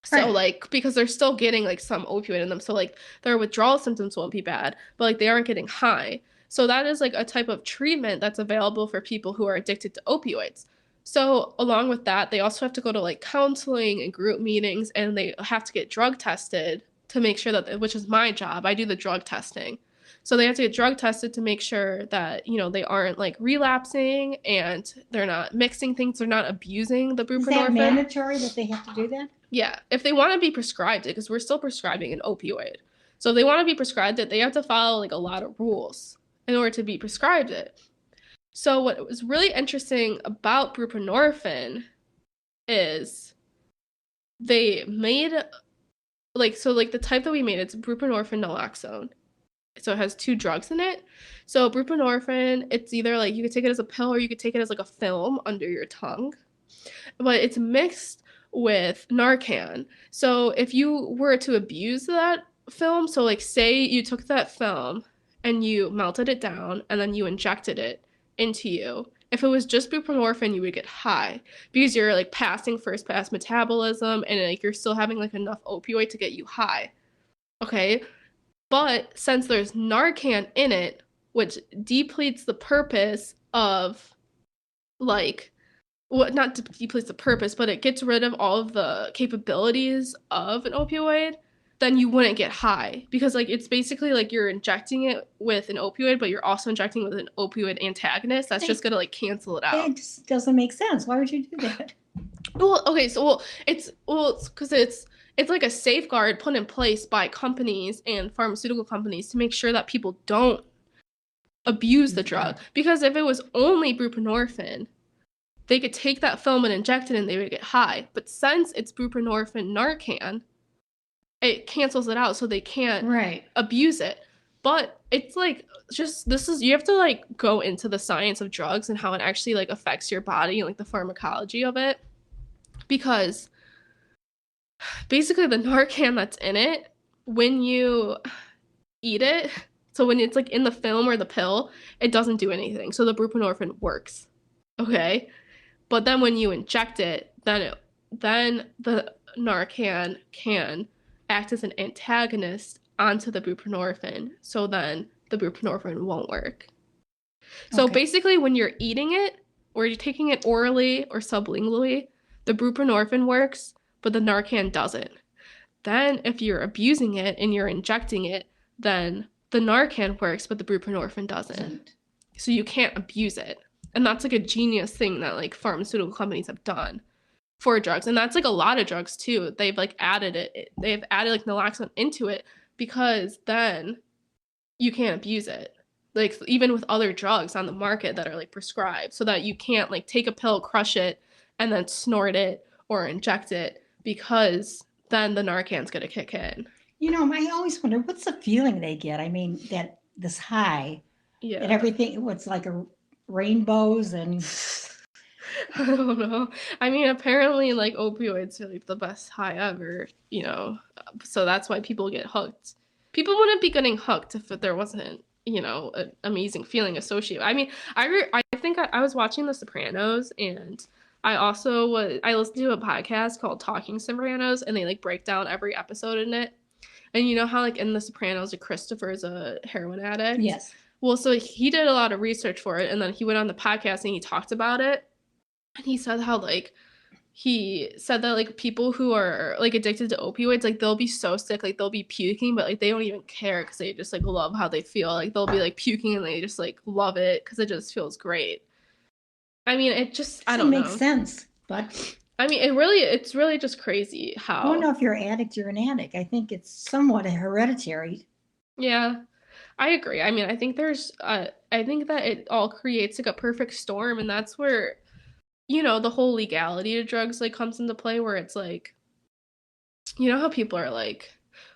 Speaker 1: So
Speaker 2: Right.
Speaker 1: like because they're still getting like some opioid in them. So like their withdrawal symptoms won't be bad, but like they aren't getting high. So that is like a type of treatment that's available for people who are addicted to opioids. So along with that, they also have to go to like counseling and group meetings and they have to get drug tested to make sure that, which is my job. I do the drug testing. So they have to get drug tested to make sure that, they aren't like relapsing and they're not mixing things, they're not abusing the
Speaker 2: Is that
Speaker 1: buprenorphine.
Speaker 2: mandatory that they have to do that?
Speaker 1: Yeah, if they want to be prescribed it, because we're still prescribing an opioid. So if they want to be prescribed it, they have to follow like a lot of rules in order to be prescribed it. So what was really interesting about buprenorphine is they made like the type that we made, it's buprenorphine naloxone. So it has two drugs in it. So buprenorphine, it's either like you could take it as a pill or you could take it as like a film under your tongue. But it's mixed with Narcan. So if you were to abuse that film, so like say you took that film and you melted it down and then you injected it into you. If it was just buprenorphine, you would get high because you're like passing first pass metabolism and like you're still having like enough opioid to get you high. Okay? But since there's Narcan in it, which depletes the purpose of like not depletes the purpose, but it gets rid of all of the capabilities of an opioid, then you wouldn't get high because like it's basically like you're injecting it with an opioid, but you're also injecting with an opioid antagonist. That's just gonna like cancel it out.
Speaker 2: It just doesn't make sense. Why would you do that?
Speaker 1: Well, okay, so it's because it's like a safeguard put in place by companies and pharmaceutical companies to make sure that people don't abuse the drug. Because if it was only buprenorphine, they could take that film and inject it and they would get high. But since it's buprenorphine Narcan, it cancels it out so they can't abuse it. But it's like you have to like go into the science of drugs and how it actually like affects your body and like the pharmacology of it. Because basically the Narcan that's in it, when you eat it, so when it's like in the film or the pill, it doesn't do anything. So the buprenorphine works. Okay? But then when you inject it, then the Narcan can act as an antagonist onto the buprenorphine. So then the buprenorphine won't work. So basically when you're eating it or you're taking it orally or sublingually, the buprenorphine works, but the Narcan doesn't. Then if you're abusing it and you're injecting it, then the Narcan works, but the buprenorphine doesn't. So you can't abuse it. And that's like a genius thing that like pharmaceutical companies have done for drugs. And that's like a lot of drugs too. They've like added it. They've added like naloxone into it because then you can't abuse it. Like even with other drugs on the market that are like prescribed so that you can't like take a pill, crush it, and then snort it or inject it because then the Narcan's going to kick in.
Speaker 2: I always wonder what's the feeling they get. I mean, that this high, that everything, what's like a rainbows and
Speaker 1: I don't know. I mean, apparently, like opioids are like the best high ever, so that's why people get hooked. People wouldn't be getting hooked if there wasn't, an amazing feeling associated. I mean, I think I was watching The Sopranos and I listened to a podcast called Talking Sopranos, and they like break down every episode in it. And you know how like in The Sopranos, like Christopher's a heroin addict?
Speaker 2: Yes.
Speaker 1: Well, so he did a lot of research for it, and then he went on the podcast and he talked about it. And he said how like he said that like people who are like addicted to opioids, like they'll be so sick, like they'll be puking, but like they don't even care because they just like love how they feel. Like they'll be like puking and they just like love it because it just feels great. I mean, it just I
Speaker 2: Doesn't
Speaker 1: don't
Speaker 2: make
Speaker 1: know.
Speaker 2: sense, but
Speaker 1: I mean, it's really just crazy
Speaker 2: I don't know
Speaker 1: how.
Speaker 2: if you're an addict, you're an addict. I think it's somewhat hereditary.
Speaker 1: Yeah, I agree. I mean, I think that it all creates like a perfect storm, and that's where the whole legality of drugs like comes into play, where it's like, how people are like,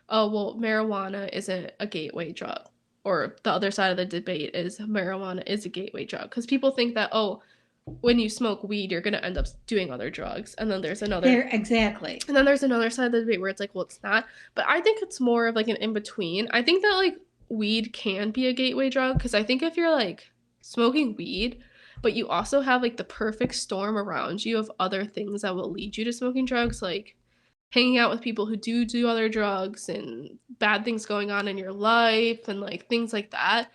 Speaker 1: oh, well, marijuana isn't a gateway drug. Or the other side of the debate is marijuana is a gateway drug. Because people think that, oh, when you smoke weed, you're going to end up doing other drugs.
Speaker 2: There, exactly.
Speaker 1: And then there's another side of the debate where it's like, well, it's not. But I think it's more of like an in between. I think that like weed can be a gateway drug. Because I think if you're like smoking weed, but you also have like the perfect storm around you of other things that will lead you to smoking drugs, like hanging out with people who do other drugs and bad things going on in your life and like things like that,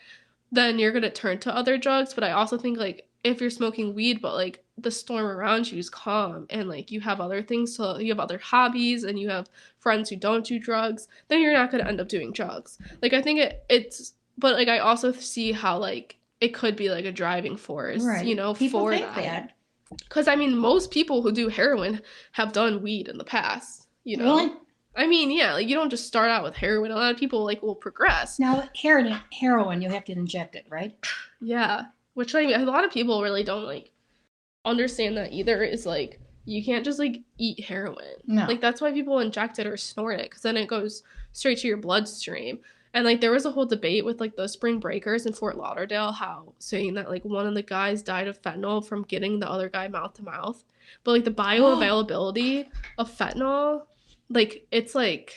Speaker 1: then you're going to turn to other drugs. But I also think like if you're smoking weed but like the storm around you is calm and like you have other things, so you have other hobbies and you have friends who don't do drugs, then you're not going to end up doing drugs. Like I think it's but like I also see how like it could be like a driving force,
Speaker 2: Right. People
Speaker 1: for
Speaker 2: think
Speaker 1: that.
Speaker 2: that.
Speaker 1: Because I mean, most people who do heroin have done weed in the past,
Speaker 2: Really?
Speaker 1: I mean, yeah, like you don't just start out with heroin. A lot of people like will progress.
Speaker 2: Now, heroin, you have to inject it, right?
Speaker 1: Yeah, which I mean, a lot of people really don't like understand that either. Is like you can't just like eat heroin.
Speaker 2: No.
Speaker 1: Like that's why people inject it or snort it because then it goes straight to your bloodstream. And like there was a whole debate with like the spring breakers in Fort Lauderdale, how saying that like one of the guys died of fentanyl from getting the other guy mouth to mouth. But like the bioavailability of fentanyl, like it's like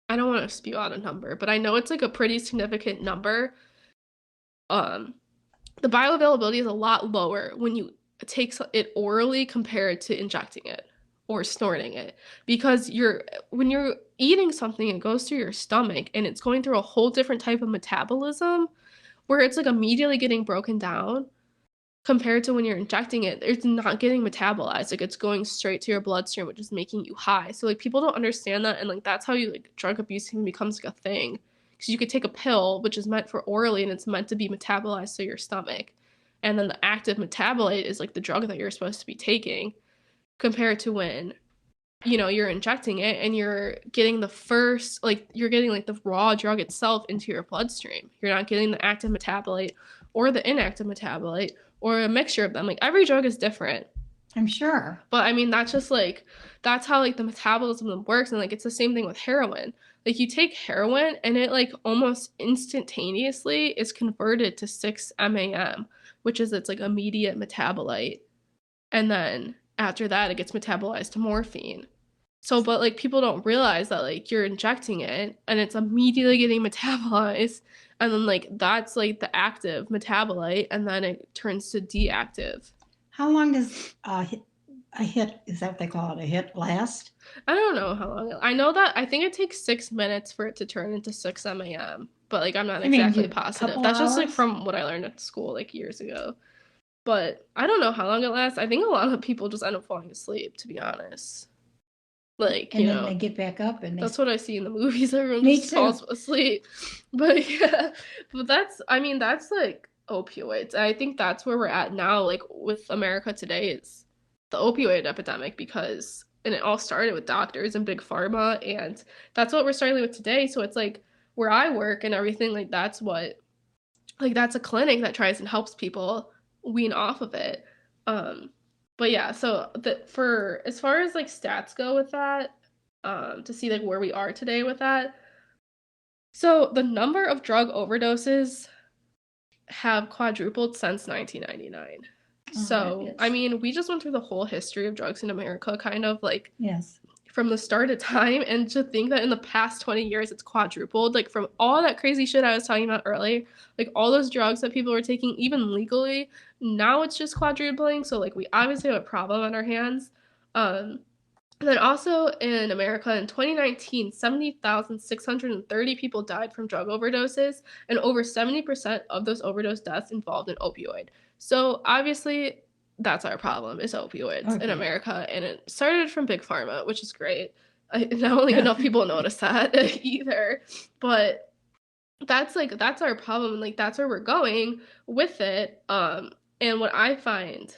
Speaker 1: I don't want to spew out a number, but I know it's like a pretty significant number. Um, the bioavailability is a lot lower when you take it orally compared to injecting it or snorting it because when you're eating something it goes through your stomach and it's going through a whole different type of metabolism where it's like immediately getting broken down compared to when you're injecting it. It's not getting metabolized, like it's going straight to your bloodstream, which is making you high. So like people don't understand that, and like that's how you like drug abuse even becomes like a thing, because you could take a pill which is meant for orally and it's meant to be metabolized to your stomach, and then the active metabolite is like the drug that you're supposed to be taking, compared to when you're injecting it and you're getting you're getting like the raw drug itself into your bloodstream. You're not getting the active metabolite or the inactive metabolite or a mixture of them. Like every drug is different.
Speaker 2: I'm sure.
Speaker 1: But I mean that's how like the metabolism works, and like it's the same thing with heroin. Like you take heroin and it like almost instantaneously is converted to 6-MAM, which is its like immediate metabolite. And then after that it gets metabolized to morphine. So but like people don't realize that like you're injecting it and it's immediately getting metabolized, and then like that's like the active metabolite and then it turns to deactive.
Speaker 2: How long does a hit, is that what they call it, a hit, last?
Speaker 1: I don't know how long. I know that I think it takes 6 minutes for it to turn into 6-MAM, but like I'm not
Speaker 2: I mean,
Speaker 1: exactly
Speaker 2: a
Speaker 1: positive.
Speaker 2: couple
Speaker 1: That's just like
Speaker 2: hours?
Speaker 1: from what I learned at school like years ago. But I don't know how long it lasts. I think a lot of people just end up falling asleep, to be honest. Like,
Speaker 2: And then they get back up and
Speaker 1: that's what I see in the movies. Everyone
Speaker 2: Me
Speaker 1: just
Speaker 2: too.
Speaker 1: falls asleep. But yeah, but I mean, that's like opioids. I think that's where we're at now, like with America today, is the opioid epidemic and it all started with doctors and big pharma, and that's what we're starting with today. So it's like where I work and everything, like that's a clinic that tries and helps people wean off of it. Um, but yeah, so for as far as like stats go with that, to see like where we are today with that. So the number of drug overdoses have quadrupled since 1999.
Speaker 2: Oh, that
Speaker 1: So, I
Speaker 2: is.
Speaker 1: mean, we just went through the whole history of drugs in America, kind of like
Speaker 2: Yes.
Speaker 1: from the start of time, and to think that in the past 20 years it's quadrupled, like from all that crazy shit I was talking about earlier, like all those drugs that people were taking even legally, now it's just quadrupling. So like we obviously have a problem on our hands. Then also in America in 2019, 70,630 people died from drug overdoses, and over 70% of those overdose deaths involved an opioid. So obviously, that's our problem is opioids in
Speaker 2: Okay.
Speaker 1: America, and it started from Big Pharma, which is great. I don't think enough people notice that either, but that's our problem, and like that's where we're going with it. And what I find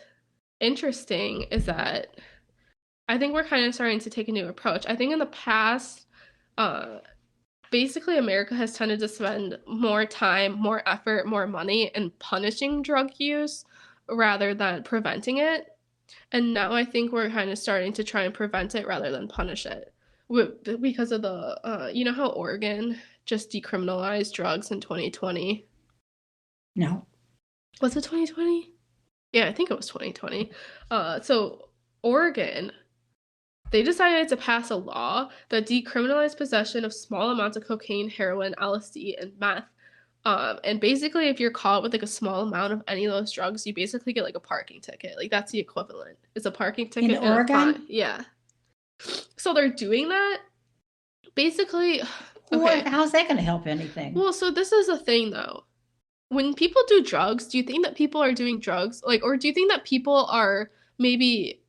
Speaker 1: interesting is that I think we're kind of starting to take a new approach. I think in the past, uh, basically America has tended to spend more time, more effort, more money in punishing drug use rather than preventing it. And now I think we're kind of starting to try and prevent it rather than punish it. Because of you know how Oregon just decriminalized drugs in 2020?
Speaker 2: No.
Speaker 1: Was it 2020? Yeah, I think it was 2020. So Oregon, they decided to pass a law that decriminalized possession of small amounts of cocaine, heroin, LSD, and meth. And basically, if you're caught with like a small amount of any of those drugs, you basically get like a parking ticket. Like that's the equivalent. It's a parking ticket
Speaker 2: In
Speaker 1: and a fine.
Speaker 2: Oregon?
Speaker 1: Yeah. So they're doing that. Basically,
Speaker 2: What?
Speaker 1: okay.
Speaker 2: How's that going to help anything?
Speaker 1: Well, so this is a thing though. When people do drugs, do you think that people are doing drugs? Like, or do you think that people are maybe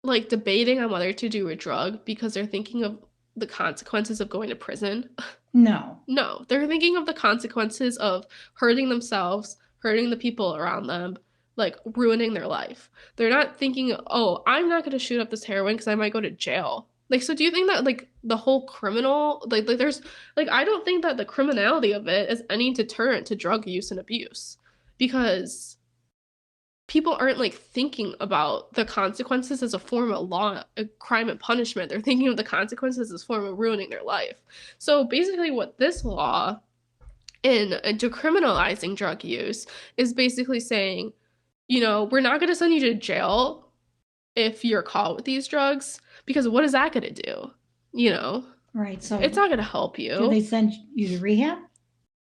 Speaker 1: like debating on whether to do a drug because they're thinking of the consequences of going to prison?
Speaker 2: No.
Speaker 1: No, they're thinking of the consequences of hurting themselves, hurting the people around them, like ruining their life. They're not thinking, oh, I'm not going to shoot up this heroin because I might go to jail. Like, so do you think that like the whole criminal, like there's, like, I don't think that the criminality of it is any deterrent to drug use and abuse, because people aren't like thinking about the consequences as a form of law, a crime and punishment. They're thinking of the consequences as a form of ruining their life. So basically, what this law in decriminalizing drug use is basically saying, you know, we're not going to send you to jail if you're caught with these drugs, because what is that going to do? You know,
Speaker 2: Right. So
Speaker 1: it's not going to help you.
Speaker 2: do they send you to rehab?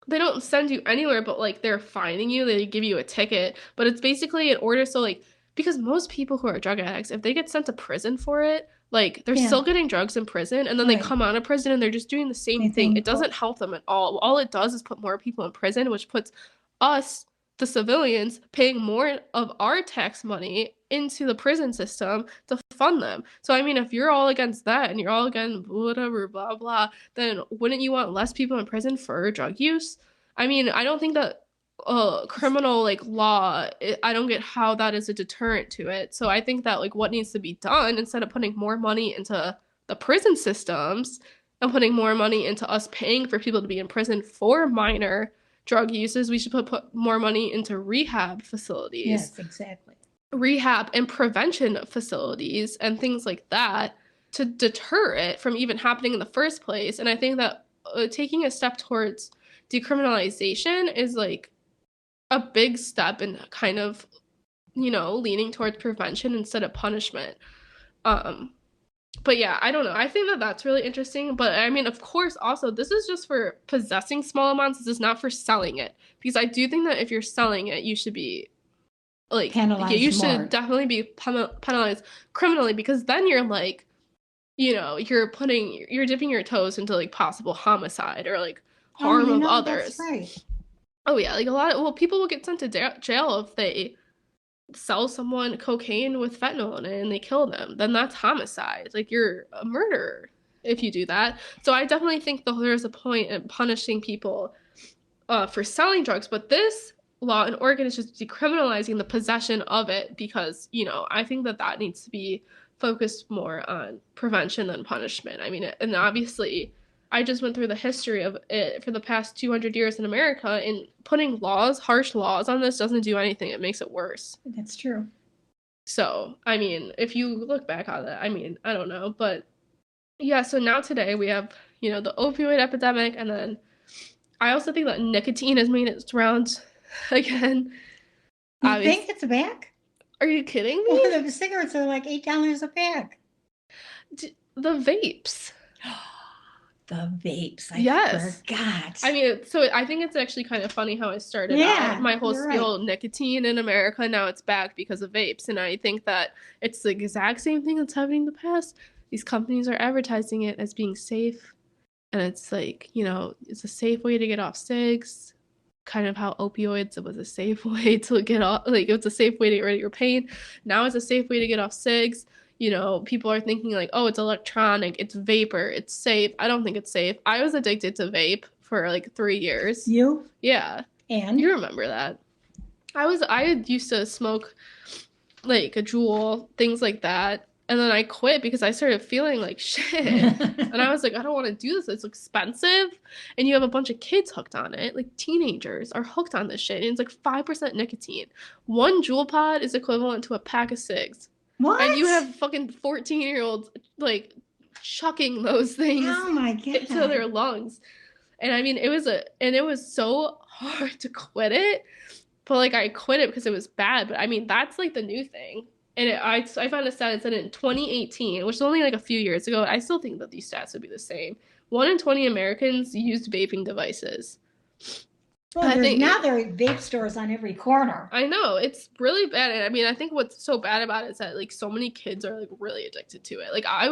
Speaker 1: They don't send you anywhere, but like they're fining you, they give you a ticket, but it's basically in order so like, because most people who are drug addicts, if they get sent to prison for it, like they're
Speaker 2: Yeah.
Speaker 1: still getting drugs in prison, and then they
Speaker 2: Right.
Speaker 1: come out of prison and they're just doing the same
Speaker 2: Same
Speaker 1: thing.
Speaker 2: thing.
Speaker 1: It doesn't help them at all it does is put more people in prison, which puts us, the civilians, paying more of our tax money into the prison system to fund them. So I mean, if you're all against that and you're all against whatever blah blah, then wouldn't you want less people in prison for drug use? I mean, I don't think that criminal like law, I don't get how that is a deterrent to it. So I think that like what needs to be done, instead of putting more money into the prison systems and putting more money into us paying for people to be in prison for minor drug uses, we should put more money into rehab facilities.
Speaker 2: Yes, exactly.
Speaker 1: Rehab and prevention facilities and things like that, to deter it from even happening in the first place. And I think that taking a step towards decriminalization is like a big step in kind of, you know, leaning towards prevention instead of punishment. But yeah, I don't know. I think that that's really interesting. But I mean, of course, also, this is just for possessing small amounts. This is not for selling it. Because I do think that if you're selling it, you should be like,
Speaker 2: Penalized
Speaker 1: yeah, you
Speaker 2: more.
Speaker 1: should definitely be penalized criminally, because then you're like, you know, you're dipping your toes into like possible homicide or like harm of others.
Speaker 2: That's right.
Speaker 1: Oh yeah, like people will get sent to jail if they sell someone cocaine with fentanyl in it and they kill them. Then that's homicide. Like you're a murderer if you do that. So I definitely think that there's a point in punishing people for selling drugs, but this law in Oregon is just decriminalizing the possession of it, because, you know, I think that that needs to be focused more on prevention than punishment. I mean, and obviously I just went through the history of it for the past 200 years in America, and putting harsh laws on this doesn't do anything. It makes it worse.
Speaker 2: That's true.
Speaker 1: So, I mean, if you look back on it, I mean, I don't know, but yeah, so now today we have, you know, the opioid epidemic, and then I also think that nicotine has made its rounds again.
Speaker 2: You think it's back?
Speaker 1: Are you kidding me?
Speaker 2: Well, the cigarettes are like $8 a pack.
Speaker 1: The vapes.
Speaker 2: The vapes. I
Speaker 1: Yes.
Speaker 2: forgot.
Speaker 1: I mean, so I think it's actually kind of funny how I started out
Speaker 2: Yeah,
Speaker 1: my whole
Speaker 2: you're right.
Speaker 1: spiel nicotine in America. Now it's back because of vapes. And I think that it's the exact same thing that's happening in the past. These companies are advertising it as being safe. And it's like, it's a safe way to get off cigs. Kind of how opioids, it was a safe way to get off, like, it was a safe way to get rid of your pain. Now it's a safe way to get off cigs. People are thinking like, oh, it's electronic, it's vapor, it's safe. I don't think it's safe. I was addicted to vape for like 3 years.
Speaker 2: You
Speaker 1: Yeah.
Speaker 2: and
Speaker 1: You remember that. I used to smoke like a Juul, things like that. And then I quit because I started feeling like shit. And I was like, I don't want to do this. It's expensive. And you have a bunch of kids hooked on it. Like teenagers are hooked on this shit. And it's like 5% nicotine. One Juul pod is equivalent to a pack of cigs.
Speaker 2: What?
Speaker 1: And you have fucking 14-year-olds like chucking those things
Speaker 2: Oh my God.
Speaker 1: into their lungs. And I mean, it was so hard to quit it. But like I quit it because it was bad. But I mean, that's like the new thing. And I found a stat that said in 2018, which is only like a few years ago. I still think that these stats would be the same. 1 in 20 Americans used vaping devices.
Speaker 2: Well, now there are vape stores on every corner.
Speaker 1: I know, it's really bad. And I mean, I think what's so bad about it is that like so many kids are like really addicted to it. Like I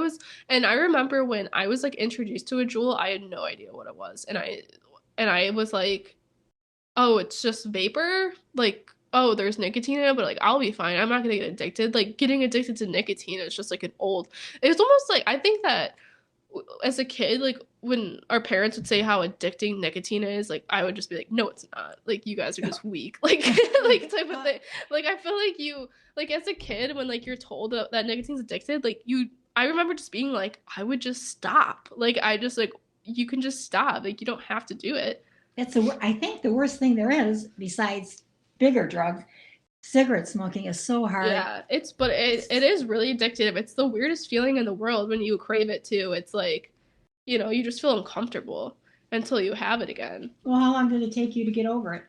Speaker 1: remember when I was like introduced to a Juul, I had no idea what it was. And I was like, oh, it's just vapor? Like, oh, there's nicotine in it, but like I'll be fine. I'm not gonna get addicted. Like getting addicted to nicotine is just like it's almost like I think that as a kid, like when our parents would say how addicting nicotine is, like I would just be like, no, it's not. Like you guys are just weak. Like like type of thing. Like I feel like like as a kid when like you're told that nicotine's addicted, like I remember just being like, I would just stop. Like I just like you can just stop. Like you don't have to do it.
Speaker 2: I think the worst thing there is besides bigger drugs. Cigarette smoking is so hard.
Speaker 1: Yeah, it is really addictive. It's the weirdest feeling in the world when you crave it too. It's like, you just feel uncomfortable until you have it again.
Speaker 2: Well, how long did it take you to get over it?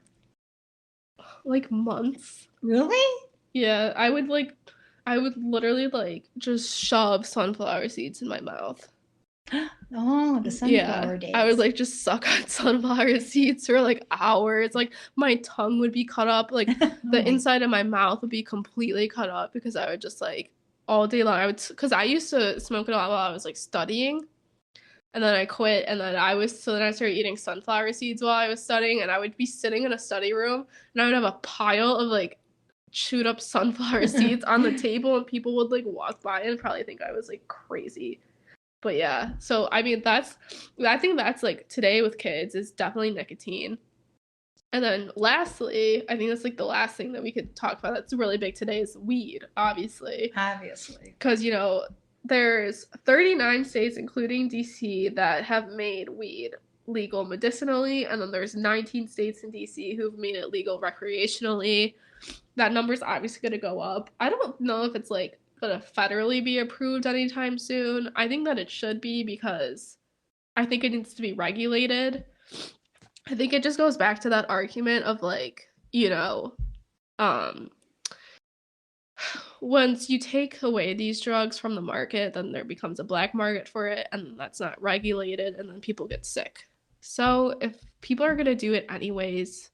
Speaker 1: Like months.
Speaker 2: Really?
Speaker 1: Yeah, I would literally like just shove sunflower seeds in my mouth.
Speaker 2: Oh, the sunflower days.
Speaker 1: I would like just suck on sunflower seeds for like hours. Like my tongue would be cut up. Like the inside of my mouth would be completely cut up because I would just like all day long. Because I used to smoke it a lot while I was like studying. And then I quit. And then then I started eating sunflower seeds while I was studying. And I would be sitting in a study room and I would have a pile of like chewed up sunflower seeds on the table. And people would like walk by and probably think I was like crazy. But yeah, so I mean I think that's like today with kids is definitely nicotine. And then lastly, I think that's like the last thing that we could talk about that's really big today is weed, obviously.
Speaker 2: Obviously.
Speaker 1: Because, there's 39 states, including DC, that have made weed legal medicinally, and then there's 19 states in DC who've made it legal recreationally. That number's obviously going to go up. I don't know if it's like going to federally be approved anytime soon. I think that it should be because I think it needs to be regulated. I think it just goes back to that argument of like, once you take away these drugs from the market, then there becomes a black market for it, and that's not regulated, and then people get sick. So if people are going to do it anyways,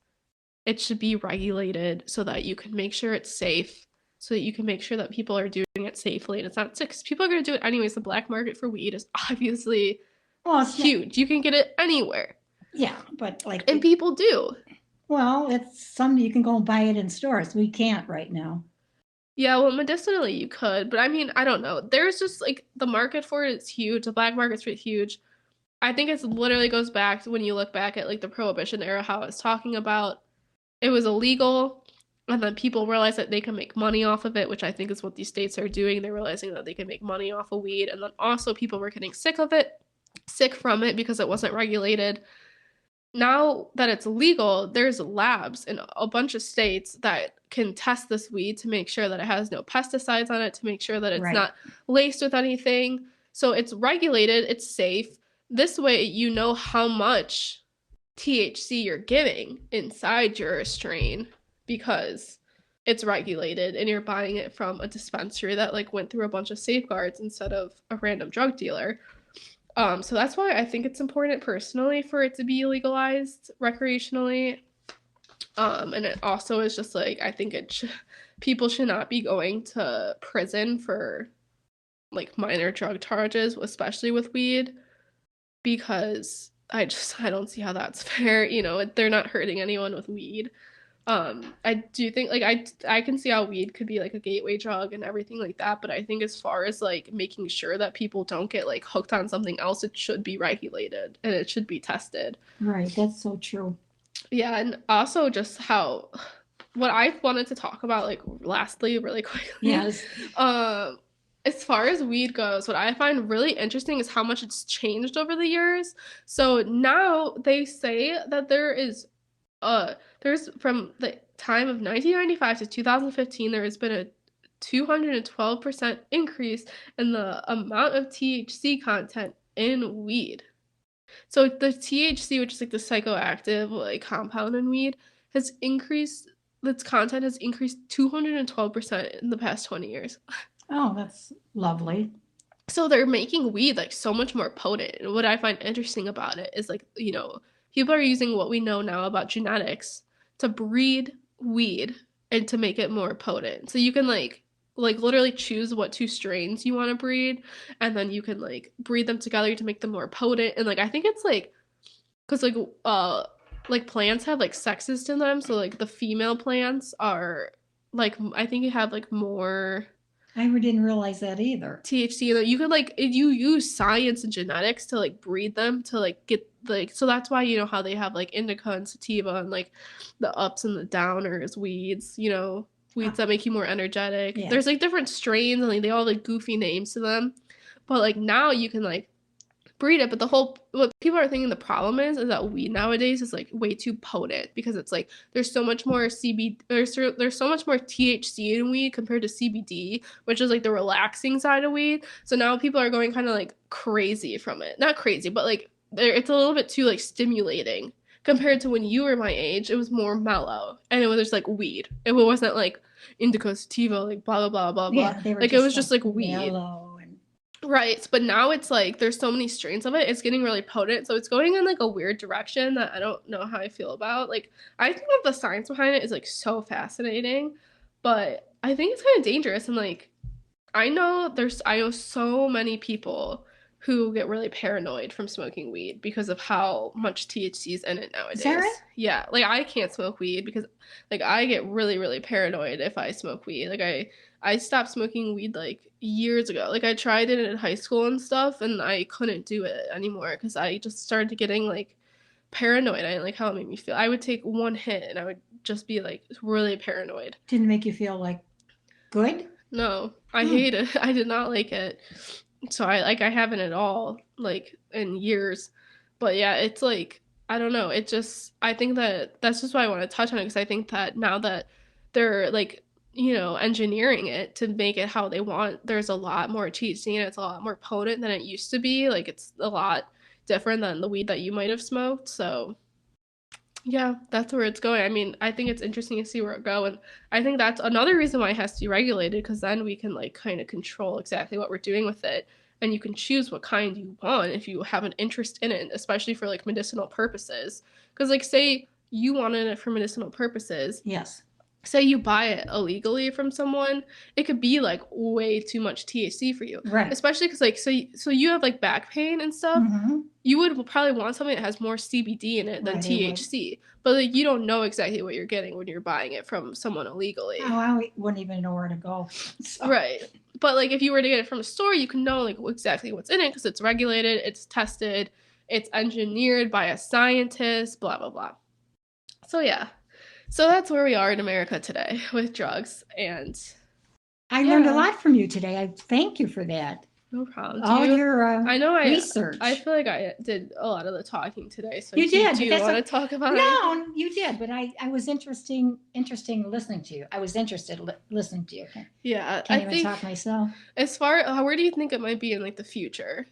Speaker 1: it should be regulated so that you can make sure it's safe, so that you can make sure that people are doing it safely and it's not sick. People are going to do it anyways. The black market for weed is obviously huge. You can get it anywhere.
Speaker 2: Yeah, but like...
Speaker 1: And people do.
Speaker 2: Well, it's something you can go and buy it in stores. We can't right now.
Speaker 1: Yeah, well, medicinally you could, but I mean, I don't know. There's just like the market for it is huge. The black market's huge. I think it literally goes back to when you look back at like the Prohibition era, how I was talking about. It was illegal, and then people realized that they can make money off of it, which I think is what these states are doing. They're realizing that they can make money off of weed, and then also people were getting sick from it because it wasn't regulated. Now that it's legal, there's labs in a bunch of states that can test this weed to make sure that it has no pesticides on it, to make sure that it's not laced with anything. So it's regulated, it's safe. This way, you know how much THC you're giving inside your strain, because it's regulated and you're buying it from a dispensary that like went through a bunch of safeguards instead of a random drug dealer. So that's why I think it's important personally for it to be legalized recreationally. And it also is just like I think people should not be going to prison for like minor drug charges, especially with weed, because I don't see how that's fair. You know, they're not hurting anyone with weed. I do think like I can see how weed could be like a gateway drug and everything like that, but I think as far as like making sure that people don't get like hooked on something else, it should be regulated and it should be tested.
Speaker 2: Right, that's so true.
Speaker 1: Yeah, and also just how what I wanted to talk about like lastly really quickly.
Speaker 2: Yes.
Speaker 1: As far as weed goes, what I find really interesting is how much it's changed over the years. So now they say that there's from the time of 1995 to 2015 there has been a 212% increase in the amount of THC content in weed. So the THC, which is like the psychoactive like compound in weed, has increased. Its content has increased 212% in the past 20 years.
Speaker 2: Oh, that's lovely.
Speaker 1: So they're making weed like so much more potent. And what I find interesting about it is like, you know, people are using what we know now about genetics to breed weed and to make it more potent. So you can like literally choose what two strains you want to breed and then you can like breed them together to make them more potent. And like I think it's like cuz like plants have like sexes to them, so like the female plants are like I think you have like more
Speaker 2: I didn't realize that either.
Speaker 1: THC that you could like you use science and genetics to like breed them to like get like so that's why you know how they have like indica and sativa and like the ups and the downers weeds, you know, weeds that make you more energetic.
Speaker 2: Yeah.
Speaker 1: There's like different strains and like they all like goofy names to them. But like now you can like breed it, but the whole what people are thinking the problem is that weed nowadays is like way too potent because it's like there's so much more CBD there's so much more THC in weed compared to CBD, which is like the relaxing side of weed. So now people are going kind of like crazy from it. Not crazy, but like it's a little bit too like stimulating compared to when you were my age. It was more mellow and it was just like weed. It wasn't like indica sativa like blah blah blah blah blah.
Speaker 2: Yeah, they were
Speaker 1: like it was just like weed.
Speaker 2: Mellow.
Speaker 1: Right, but now it's like there's so many strains of it. It's getting really potent, so it's going in like a weird direction that I don't know how I feel about. Like I think that the science behind it is like so fascinating, but I think it's kind of dangerous and like I know so many people who get really paranoid from smoking weed because of how much THC is in it nowadays.
Speaker 2: Is that right?
Speaker 1: Yeah, like I can't smoke weed because like I get really paranoid if I smoke weed. Like I stopped smoking weed like years ago. Like I tried it in high school and stuff and I couldn't do it anymore because I just started getting like paranoid. I didn't like how it made me feel. I would take one hit and I would just be like really paranoid.
Speaker 2: Didn't make you feel like good?
Speaker 1: No, I hate it. I did not like it. So I haven't at all like in years. But yeah, it's like I don't know. It just I think that that's just why I want to touch on it because I think that now that they're like you know engineering it to make it how they want, there's a lot more THC and it's a lot more potent than it used to be. Like it's a lot different than the weed that you might have smoked. So yeah, that's where it's going. I mean, I think it's interesting to see where it goes, and I think that's another reason why it has to be regulated because then we can like kind of control exactly what we're doing with it, and you can choose what kind you want if you have an interest in it, especially for like medicinal purposes. Because like, say you wanted it for medicinal purposes,
Speaker 2: Yes.
Speaker 1: say you buy it illegally from someone, it could be like way too much THC for you.
Speaker 2: Right.
Speaker 1: Especially because like so you have like back pain and stuff.
Speaker 2: Mm-hmm.
Speaker 1: You would probably want something that has more CBD in it than
Speaker 2: Right,
Speaker 1: THC. But like you don't know exactly what you're getting when you're buying it from someone illegally.
Speaker 2: Oh, I wouldn't even know where to go. So.
Speaker 1: Right. But like if you were to get it from a store, you can know like exactly what's in it because it's regulated, it's tested, it's engineered by a scientist, blah blah blah. So yeah. So that's where we are in America today with drugs, and
Speaker 2: I learned a lot from you today. I thank you for that.
Speaker 1: No problem.
Speaker 2: All your
Speaker 1: I know
Speaker 2: research.
Speaker 1: I feel like I did a lot of the talking today. So
Speaker 2: you did.
Speaker 1: Do you want to talk about it?
Speaker 2: No, you did. But I was interesting listening to you. I was interested listening to you.
Speaker 1: Yeah,
Speaker 2: Can't even talk myself.
Speaker 1: As far where do you think it might be in like the future?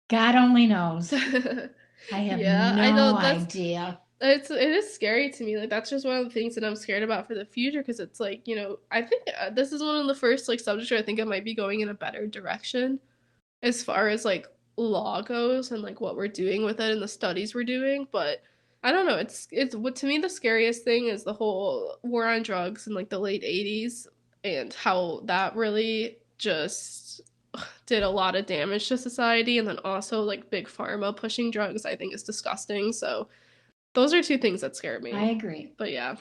Speaker 2: God only knows. I have no idea.
Speaker 1: it is scary to me. Like that's just one of the things that I'm scared about for the future because it's like, I think this is one of the first like subjects where I think it might be going in a better direction as far as like law goes and like what we're doing with it and the studies we're doing, but I don't know. It's what to me the scariest thing is the whole war on drugs in like the late 80s and how that really just did a lot of damage to society and then also like big pharma pushing drugs I think is disgusting. So those are two things that scare
Speaker 2: I
Speaker 1: me.
Speaker 2: agree.
Speaker 1: But yeah.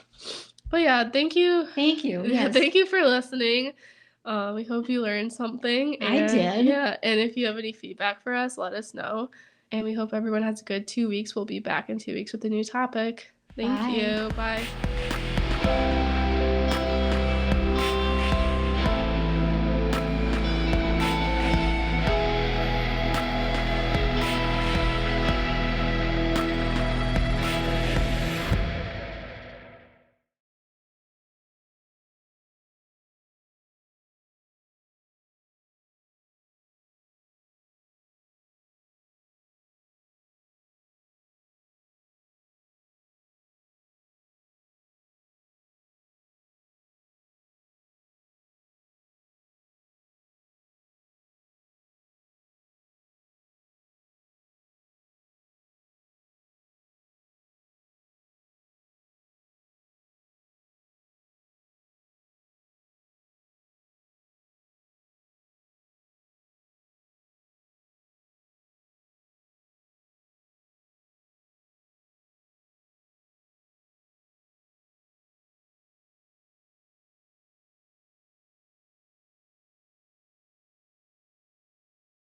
Speaker 1: But yeah, thank you.
Speaker 2: Thank you.
Speaker 1: Yeah,
Speaker 2: Yes,
Speaker 1: thank you for listening. We hope you learned something.
Speaker 2: I
Speaker 1: And
Speaker 2: did.
Speaker 1: yeah, and if you have any feedback for us, let us know. And we hope everyone has a good 2 weeks. We'll be back in 2 weeks with a new topic. Thank
Speaker 2: Bye.
Speaker 1: you. Bye.